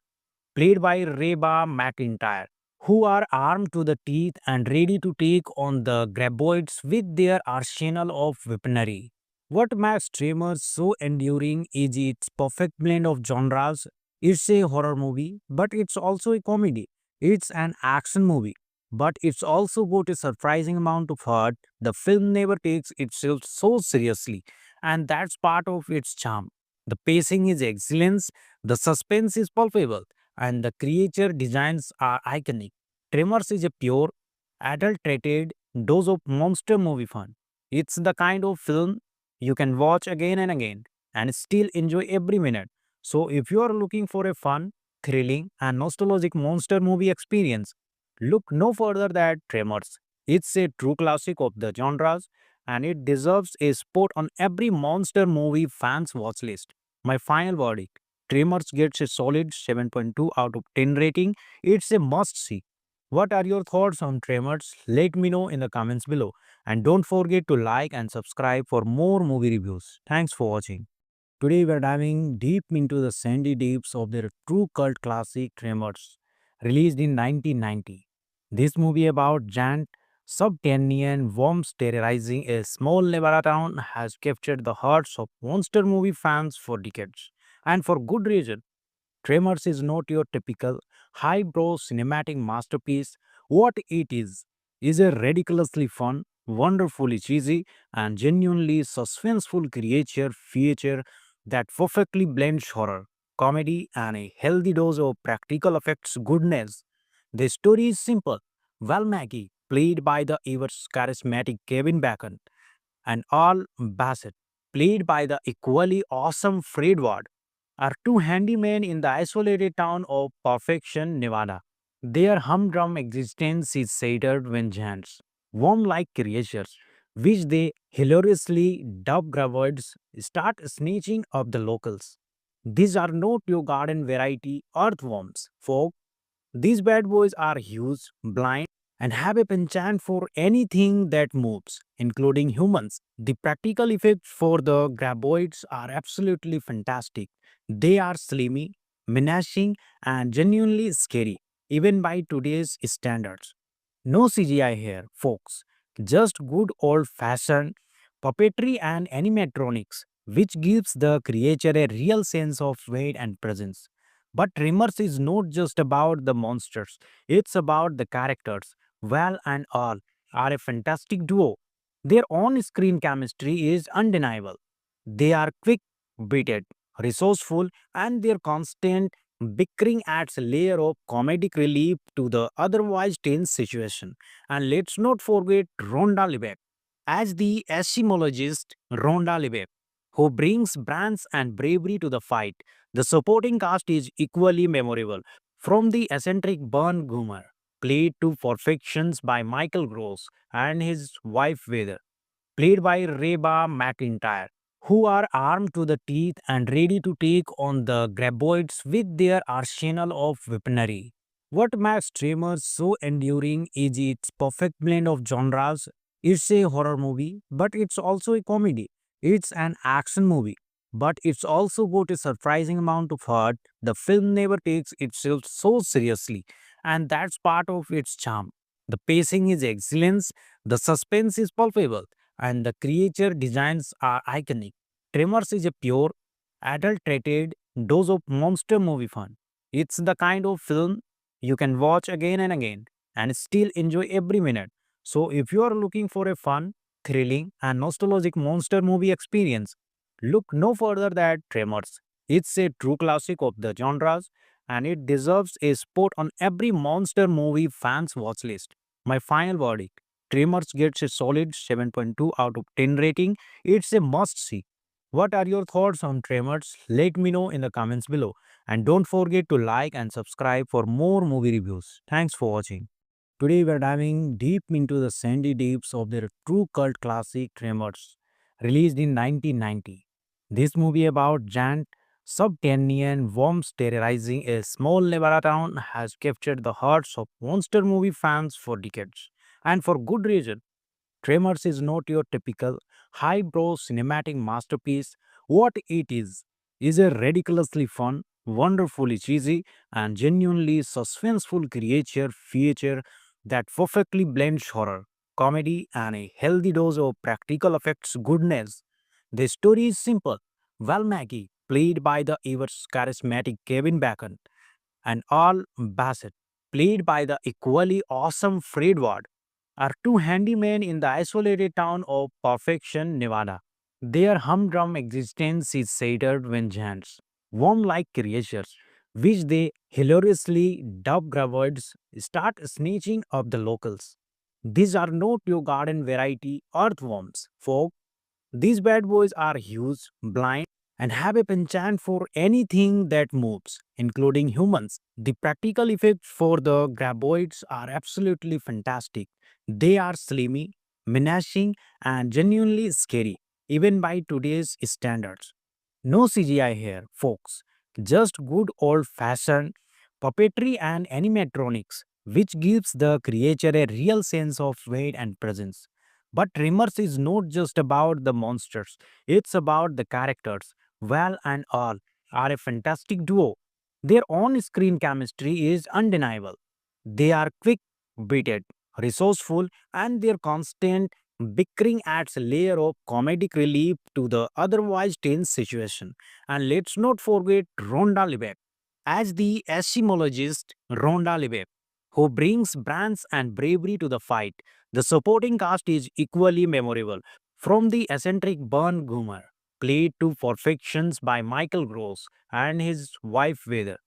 Speaker 1: played by Reba McIntyre, who are armed to the teeth and ready to take on the graboids with their arsenal of weaponry. What makes Tremors so enduring is its perfect blend of genres. It's a horror movie, but it's also a comedy. It's an action movie, but it's also got a surprising amount of heart. The film never takes itself so seriously, and that's part of its charm. The pacing is excellent, the suspense is palpable, and the creature designs are iconic. Tremors is a pure, adulterated dose of monster movie fun. It's the kind of film you can watch again and again and still enjoy every minute. So, if you are looking for a fun, thrilling, and nostalgic monster movie experience, look no further than Tremors. It's a true classic of the genres and it deserves a spot on every monster movie fans watch list. My final verdict: Tremors gets a solid 7.2 out of 10 rating. It's a must see. What are your thoughts on Tremors? Let me know in the comments below. And don't forget to like and subscribe for more movie reviews. Thanks for watching. Today we are diving deep into the sandy deeps of their true cult classic Tremors, released in 1990. This movie about giant subterranean worms terrorizing a small Nevada town has captured the hearts of monster movie fans for decades, and for good reason. Tremors is not your typical highbrow cinematic masterpiece. What it is a ridiculously fun, wonderfully cheesy, and genuinely suspenseful creature feature that perfectly blends horror, comedy, and a healthy dose of practical effects goodness. The story is simple. Val Mackey, played by the ever charismatic Kevin Bacon, and Al Bassett, played by the equally awesome Fred Ward, are two handymen in the isolated town of Perfection, Nevada. Their humdrum existence is shattered when giants, worm-like creatures, which they hilariously dub graboids, start snatching up the locals. These are not your garden variety earthworms, folk. These bad boys are huge, blind, and have a penchant for anything that moves, including humans. The practical effects for the graboids are absolutely fantastic. They are slimy, menacing, and genuinely scary, even by today's standards. No CGI here, folks. Just good old fashioned puppetry and animatronics, which gives the creature a real sense of weight and presence. But Tremors is not just about the monsters, it's about the characters. Val and All are a fantastic duo. Their on screen chemistry is undeniable. They are quick witted, resourceful, and their constant bickering adds a layer of comedic relief to the otherwise tense situation. And let's not forget Rhonda Liebach as the etymologist Rhonda Liebach, who brings brains and bravery to the fight. The supporting cast is equally memorable, from the eccentric Burn Goomer, played to perfection by Michael Gross, and his wife Weather, played by Reba McIntyre, who are armed to the teeth and ready to take on the graboids with their arsenal of weaponry. What makes Tremors so enduring is its perfect blend of genres. It's a horror movie, but it's also a comedy. It's an action movie, but it's also got a surprising amount of heart. The film never takes itself so seriously, and that's part of its charm. The pacing is excellent, the suspense is palpable, and the creature designs are iconic. Tremors is a pure, adulterated dose of monster movie fun. It's the kind of film you can watch again and again and still enjoy every minute. So, if you are looking for a fun, thrilling, and nostalgic monster movie experience, look no further than Tremors. It's a true classic of the genres and it deserves a spot on every monster movie fans watch list. My final verdict: Tremors gets a solid 7.2 out of 10 rating. It's a must see. What are your thoughts on Tremors? Let me know in the comments below. And don't forget to like and subscribe for more movie reviews. Thanks for watching. Today we are diving deep into the sandy deeps of their true cult classic Tremors, released in 1990. This movie about giant subterranean worms terrorizing a small Nevada town has captured the hearts of monster movie fans for decades. And for good reason. Tremors is not your typical highbrow cinematic masterpiece. What it is a ridiculously fun, wonderfully cheesy, and genuinely suspenseful creature feature that perfectly blends horror, comedy, and a healthy dose of practical effects goodness. The story is simple. Val Mackey, played by the ever charismatic Kevin Bacon, and Al Bassett, played by the equally awesome Fred Ward, are two handymen in the isolated town of Perfection, Nevada. Their humdrum existence is shattered when giants, worm-like creatures, which they hilariously dub graboids, start snatching up the locals. These are not your garden variety earthworms, folk. These bad boys are huge, blind, and have a penchant for anything that moves, including humans. The practical effects for the graboids are absolutely fantastic. They are slimy, menacing, and genuinely scary, even by today's standards. No CGI here, folks. Just good old fashioned puppetry and animatronics, which gives the creature a real sense of weight and presence. But Tremors is not just about the monsters, it's about the characters. Val and All are a fantastic duo. Their on screen chemistry is undeniable. They are quick witted, resourceful, and their constant bickering adds a layer of comedic relief to the otherwise tense situation. And let's not forget Rhonda Liebach as the etymologist Rhonda Liebach, who brings brains and bravery to the fight. The supporting cast is equally memorable, from the eccentric Burn Goomer, played to perfection by Michael Gross, and his wife Weather,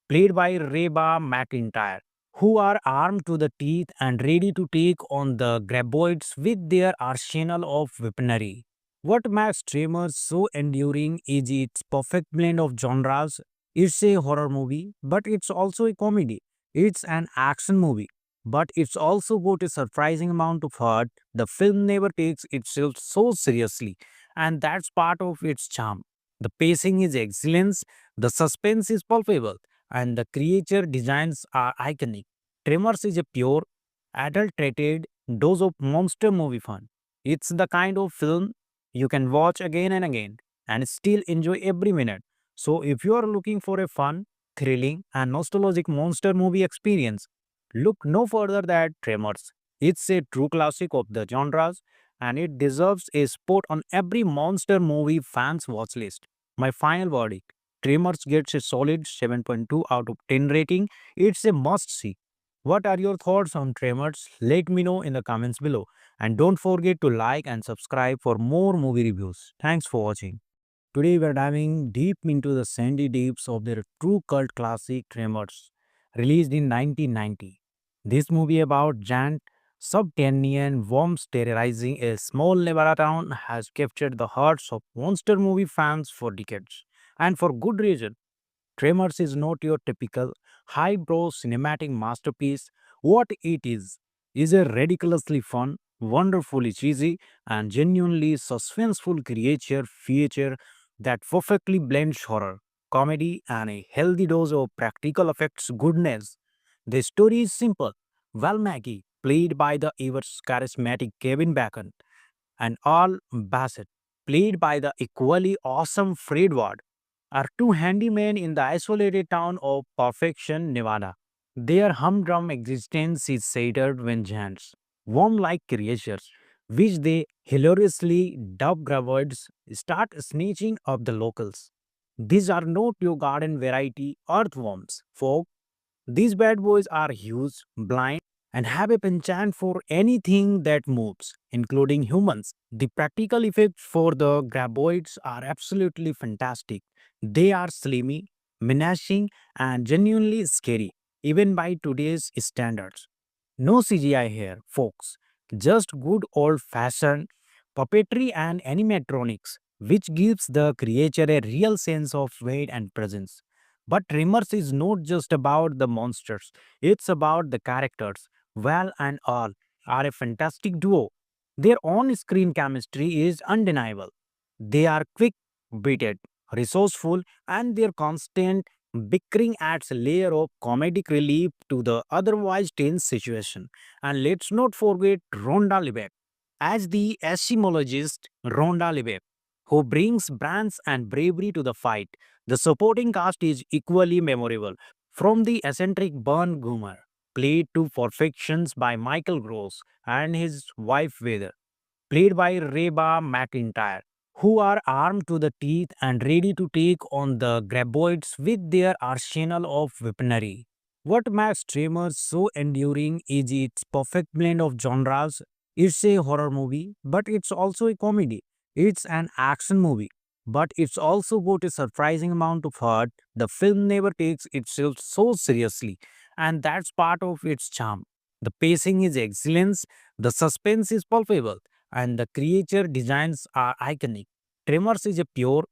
Speaker 1: played by Reba McIntyre, who are armed to the teeth and ready to take on the graboids with their arsenal of weaponry. What makes Tremors so enduring is its perfect blend of genres. It's a horror movie, but it's also a comedy. It's an action movie, but it's also got a surprising amount of heart. The film never takes itself so seriously, and that's part of its charm. The pacing is excellent, the suspense is palpable, and the creature designs are iconic. Tremors is a pure, adulterated dose of monster movie fun. It's the kind of film you can watch again and again and still enjoy every minute. So, if you are looking for a fun, thrilling, and nostalgic monster movie experience, look no further than Tremors. It's a true classic of the genres and it deserves a spot on every monster movie fans watch list. My final verdict: Tremors gets a solid 7.2 out of 10 rating. It's a must see. What are your thoughts on Tremors? Let me know in the comments below. And don't forget to like and subscribe for more movie reviews. Thanks for watching. Today we are diving deep into the sandy deeps of their true cult classic Tremors, released in 1990. This movie about giant subterranean worms terrorizing a small Nevada town has captured the hearts of monster movie fans for decades, and for good reason. Tremors is not your typical highbrow cinematic masterpiece. What it is a ridiculously fun, wonderfully cheesy, and genuinely suspenseful creature feature that perfectly blends horror, comedy, and a healthy dose of practical effects goodness. The story is simple. Val Mackey, played by the ever charismatic Kevin Bacon, and Al Bassett, played by the equally awesome Fred Ward, are two handymen in the isolated town of Perfection, Nevada. Their humdrum existence is shattered when giants, worm-like creatures, which they hilariously dub graboids, start snatching up the locals. These are not your garden variety earthworms, folk. These bad boys are huge, blind, and have a penchant for anything that moves, including humans. The practical effects for the graboids are absolutely fantastic. They are slimy, menacing, and genuinely scary, even by today's standards. No CGI here, folks. Just good old fashioned puppetry and animatronics, which gives the creature a real sense of weight and presence. But Tremors is not just about the monsters, it's about the characters. Val and Al are a fantastic duo. Their on screen chemistry is undeniable. They are quick witted, resourceful, and their constant bickering adds a layer of comedic relief to the otherwise tense situation. And let's not forget Rhonda Liebach as the etymologist Rhonda Liebach, who brings brains and bravery to the fight. The supporting cast is equally memorable, from the eccentric Burn Goomer, played to perfections by Michael Gross, and his wife Weather, played by Reba McIntyre, who are armed to the teeth and ready to take on the graboids with their arsenal of weaponry. What makes Tremors so enduring is its perfect blend of genres. It's a horror movie, but it's also a comedy. It's an action movie, but it's also got a surprising amount of heart. The film never takes itself so seriously, and that's part of its charm. The pacing is excellent, the suspense is palpable, and the creature designs are iconic. Tremors is a pure,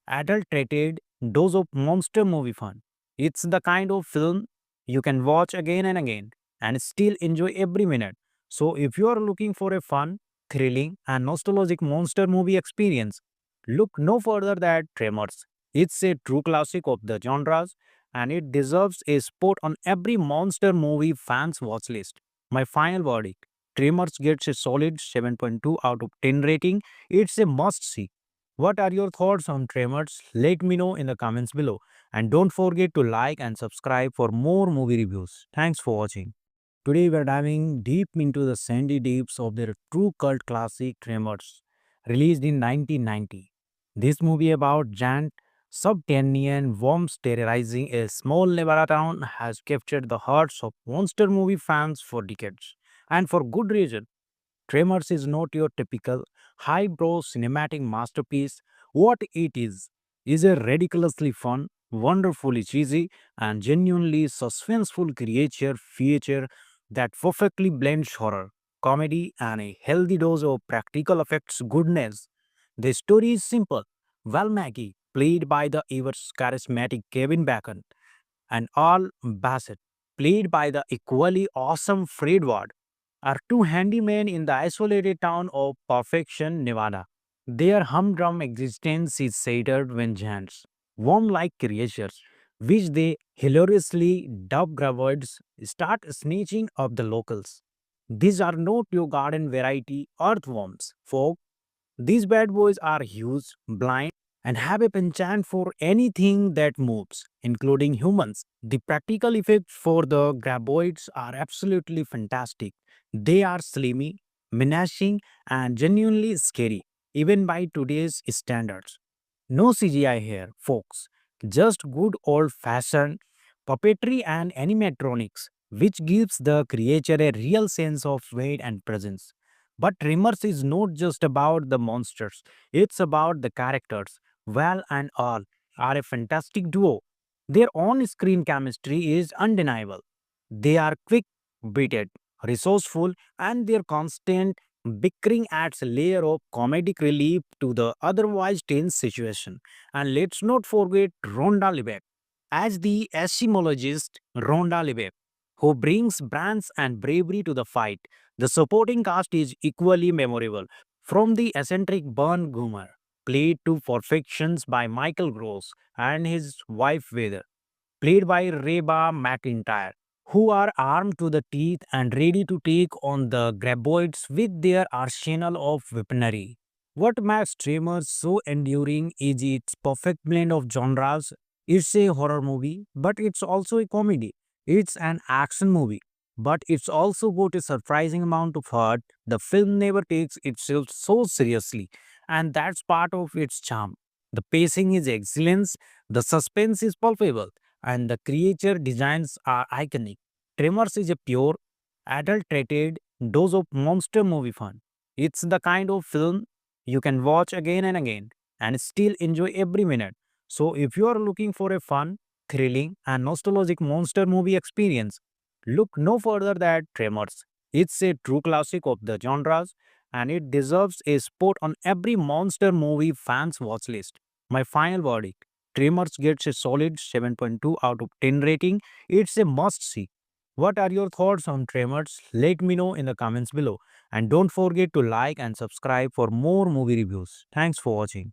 Speaker 1: adulterated dose of monster movie fun. It's the kind of film you can watch again and again and still enjoy every minute. So, if you are looking for a fun, thrilling, and nostalgic monster movie experience, look no further than Tremors. It's a true classic of the genres and it deserves a spot on every monster movie fans watch list. My final verdict: Tremors gets a solid 7.2 out of 10 rating. It's a must see. What are your thoughts on Tremors? Let me know in the comments below. And don't forget to like and subscribe for more movie reviews. Thanks for watching. Today we are diving deep into the sandy deeps of their true cult classic Tremors, released in 1990. This movie about giant subterranean worms terrorizing a small Nevada town has captured the hearts of monster movie fans for decades, and for good reason. Tremors is not your typical highbrow cinematic masterpiece. What it is a ridiculously fun, wonderfully cheesy, and genuinely suspenseful creature feature that perfectly blends horror, comedy, and a healthy dose of practical effects goodness. The story is simple. Val Mackey, played by the ever charismatic Kevin Bacon, and Al Bassett, played by the equally awesome Fred Ward, are two handymen in the isolated town of Perfection, Nevada. Their humdrum existence is shattered when giants, worm-like creatures, which they hilariously dub graboids, start snatching up the locals. These are not your garden variety earthworms, folk. These bad boys are huge, blind, and have a penchant for anything that moves, including humans. The practical effects for the graboids are absolutely fantastic. They are slimy, menacing, and genuinely scary, even by today's standards. No CGI here, folks. Just good old fashioned puppetry and animatronics, which gives the creature a real sense of weight and presence. But Tremors is not just about the monsters, it's about the characters. Val and All are a fantastic duo. Their on screen chemistry is undeniable. They are quick witted, resourceful, and their constant bickering adds a layer of comedic relief to the otherwise tense situation. And let's not forget Rhonda Liebach as the etymologist Rhonda Liebach, who brings brains and bravery to the fight. The supporting cast is equally memorable, from the eccentric Burn Goomer, played to perfection by Michael Gross, and his wife Weather, played by Reba McIntyre, who are armed to the teeth and ready to take on the graboids with their arsenal of weaponry. What makes Tremors so enduring is its perfect blend of genres. It's a horror movie, but it's also a comedy. It's an action movie, but it's also got a surprising amount of heart. The film never takes itself so seriously, and that's part of its charm. The pacing is excellent, the suspense is palpable, and the creature designs are iconic. Tremors is a pure, adulterated dose of monster movie fun. It's the kind of film you can watch again and again and still enjoy every minute. So, if you are looking for a fun, thrilling, and nostalgic monster movie experience, look no further than Tremors. It's a true classic of the genres and it deserves a spot on every monster movie fans watch list. My final verdict: Tremors gets a solid 7.2 out of 10 rating. It's a must see. What are your thoughts on Tremors? Let me know in the comments below. And don't forget to like and subscribe for more movie reviews. Thanks for watching.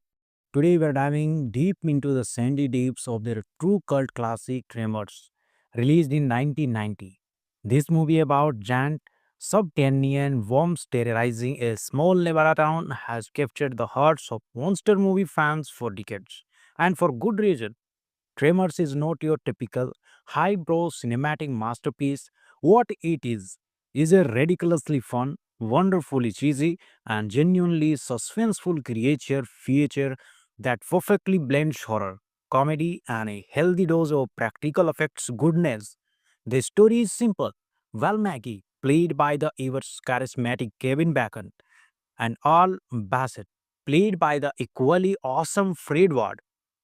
Speaker 1: Today we are diving deep into the sandy deeps of their true cult classic Tremors, released in 1990. This movie about giant subterranean worms terrorizing a small Nevada town has captured the hearts of monster movie fans for decades. And for good reason. Tremors is not your typical highbrow cinematic masterpiece. What it is a ridiculously fun, wonderfully cheesy, and genuinely suspenseful creature feature that perfectly blends horror, comedy, and a healthy dose of practical effects goodness. The story is simple. Val Mackey, played by the ever charismatic Kevin Bacon, and Al Bassett, played by the equally awesome Fred Ward,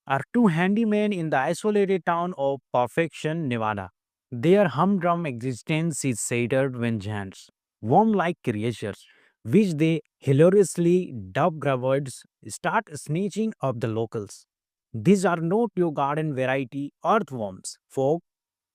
Speaker 1: are two handymen in the isolated town of Perfection, Nevada. Their humdrum existence is shattered when giants, worm-like creatures, which they hilariously dub graboids, start snatching up the locals. These are not your garden variety earthworms, folk.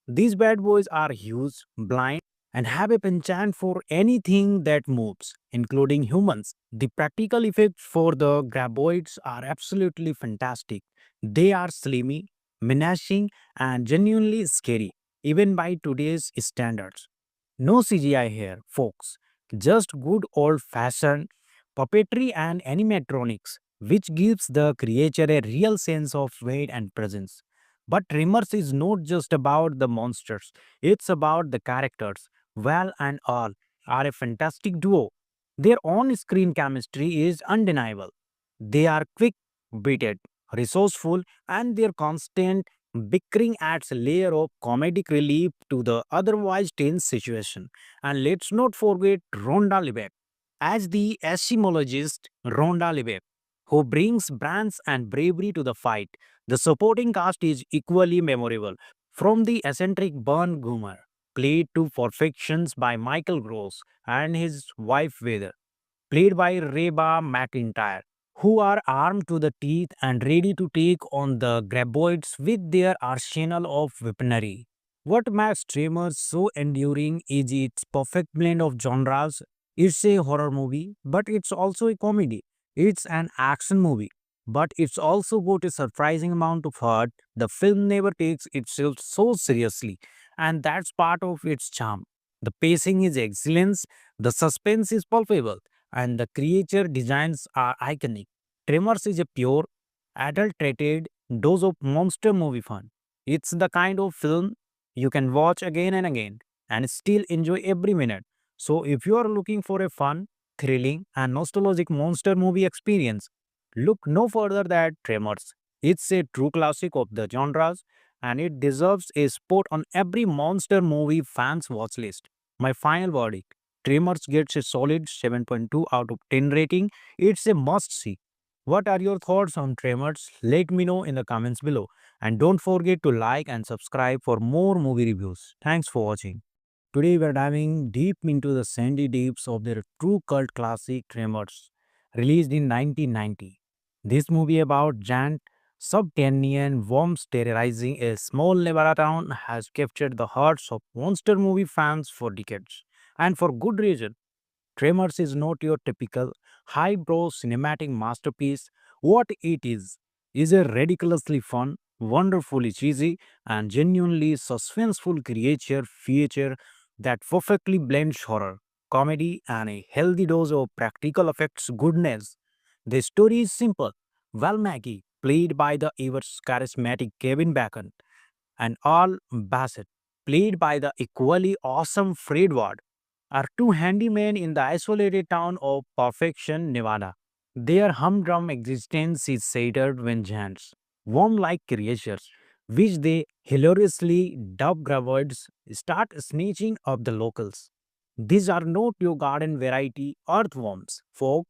Speaker 1: These bad boys are huge, blind, and have a penchant for anything that moves, including humans. The practical effects for the graboids are absolutely fantastic. They are slimy, menacing, and genuinely scary, even by today's standards. No CGI here, folks. Just good old fashioned puppetry and animatronics, which gives the creature a real sense of weight and presence. But Tremors is not just about the monsters, it's about the characters. Val and All are a fantastic duo. Their on screen chemistry is undeniable. They are quick witted, resourceful, and their constant bickering adds a layer of comedic relief to the otherwise tense situation. And let's not forget Rhonda Liebach as the etymologist Rhonda Liebach, who brings brains and bravery to the fight. The supporting cast is equally memorable, from the eccentric Burn Goomer, played to perfection by Michael Gross, and his wife Weather, played by Reba McIntyre, who are armed to the teeth and ready to take on the graboids with their arsenal of weaponry. What makes Tremors so enduring is its perfect blend of genres. It's a horror movie, but it's also a comedy. It's an action movie, but it's also got a surprising amount of heart. The film never takes itself so seriously, and that's part of its charm. The pacing is excellent, the suspense is palpable, and the creature designs are iconic. Tremors is a pure, adulterated dose of monster movie fun. It's the kind of film you can watch again and again and still enjoy every minute. So, if you are looking for a fun, thrilling, and nostalgic monster movie experience, look no further than Tremors. It's a true classic of the genres and it deserves a spot on every monster movie fans watch list. My final verdict, Tremors gets a solid 7.2 out of 10 rating. It's a must see. What are your thoughts on Tremors? Let me know in the comments below. And don't forget to like and subscribe for more movie reviews. Thanks for watching. Today we are diving deep into the sandy deeps of their true cult classic Tremors, released in 1990. This movie about giant subterranean worms terrorizing a small Nevada town has captured the hearts of monster movie fans for decades, and for good reason. Tremors is not your typical highbrow cinematic masterpiece. What it is a ridiculously fun, wonderfully cheesy, and genuinely suspenseful creature feature that perfectly blends horror, comedy, and a healthy dose of practical effects goodness. The story is simple. Val Mackey, played by the ever charismatic Kevin Bacon, and Al Bassett, played by the equally awesome Fred Ward, are two handymen in the isolated town of Perfection, Nevada. Their humdrum existence is shattered when giants, worm-like creatures, which they hilariously dub graboids, start snatching up the locals. These are not your garden variety earthworms, folk.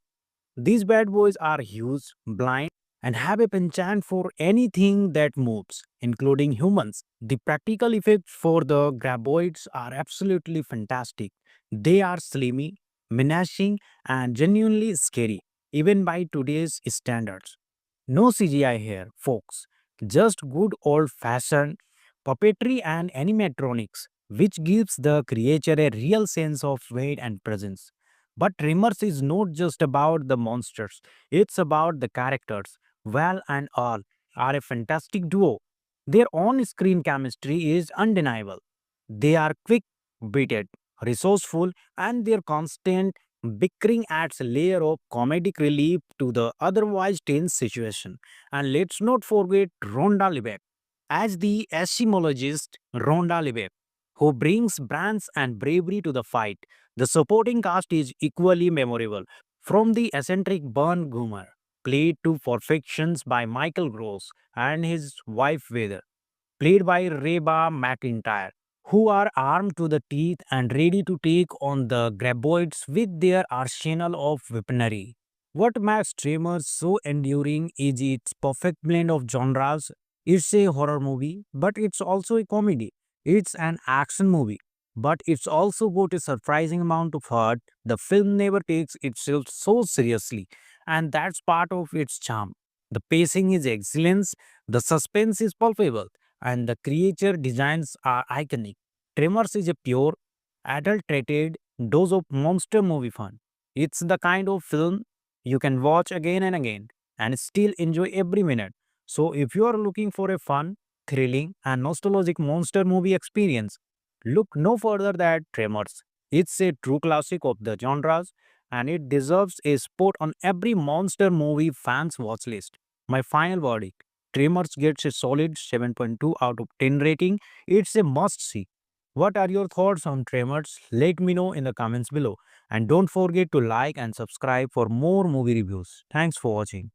Speaker 1: These bad boys are huge, blind, and have a penchant for anything that moves, including humans. The practical effects for the graboids are absolutely fantastic. They are slimy, menacing, and genuinely scary, even by today's standards. No CGI here, folks. Just good old fashioned puppetry and animatronics, which gives the creature a real sense of weight and presence. But Tremors is not just about the monsters, it's about the characters. Val and Al are a fantastic duo. Their on screen chemistry is undeniable. They are quick witted, resourceful, and their constant bickering adds a layer of comedic relief to the otherwise tense situation. And let's not forget Rhonda Liebach as the etymologist Rhonda Liebach, who brings brains and bravery to the fight. The supporting cast is equally memorable, from the eccentric Burn Goomer, played to perfections by Michael Gross, and his wife Weather, played by Reba McIntyre, who are armed to the teeth and ready to take on the graboids with their arsenal of weaponry. What makes Tremors so enduring is its perfect blend of genres. It's a horror movie, but it's also a comedy. It's an action movie, but it's also got a surprising amount of heart. The film never takes itself so seriously, and that's part of its charm. The pacing is excellent, the suspense is palpable, and the creature designs are iconic. Tremors is a pure, adulterated dose of monster movie fun. It's the kind of film you can watch again and again and still enjoy every minute. So, if you are looking for a fun, thrilling, and nostalgic monster movie experience, look no further than Tremors. It's a true classic of the genres and it deserves a spot on every monster movie fans watch list. My final verdict, Tremors gets a solid 7.2 out of 10 rating. It's a must see. What are your thoughts on Tremors? Let me know in the comments below. And don't forget to like and subscribe for more movie reviews. Thanks for watching.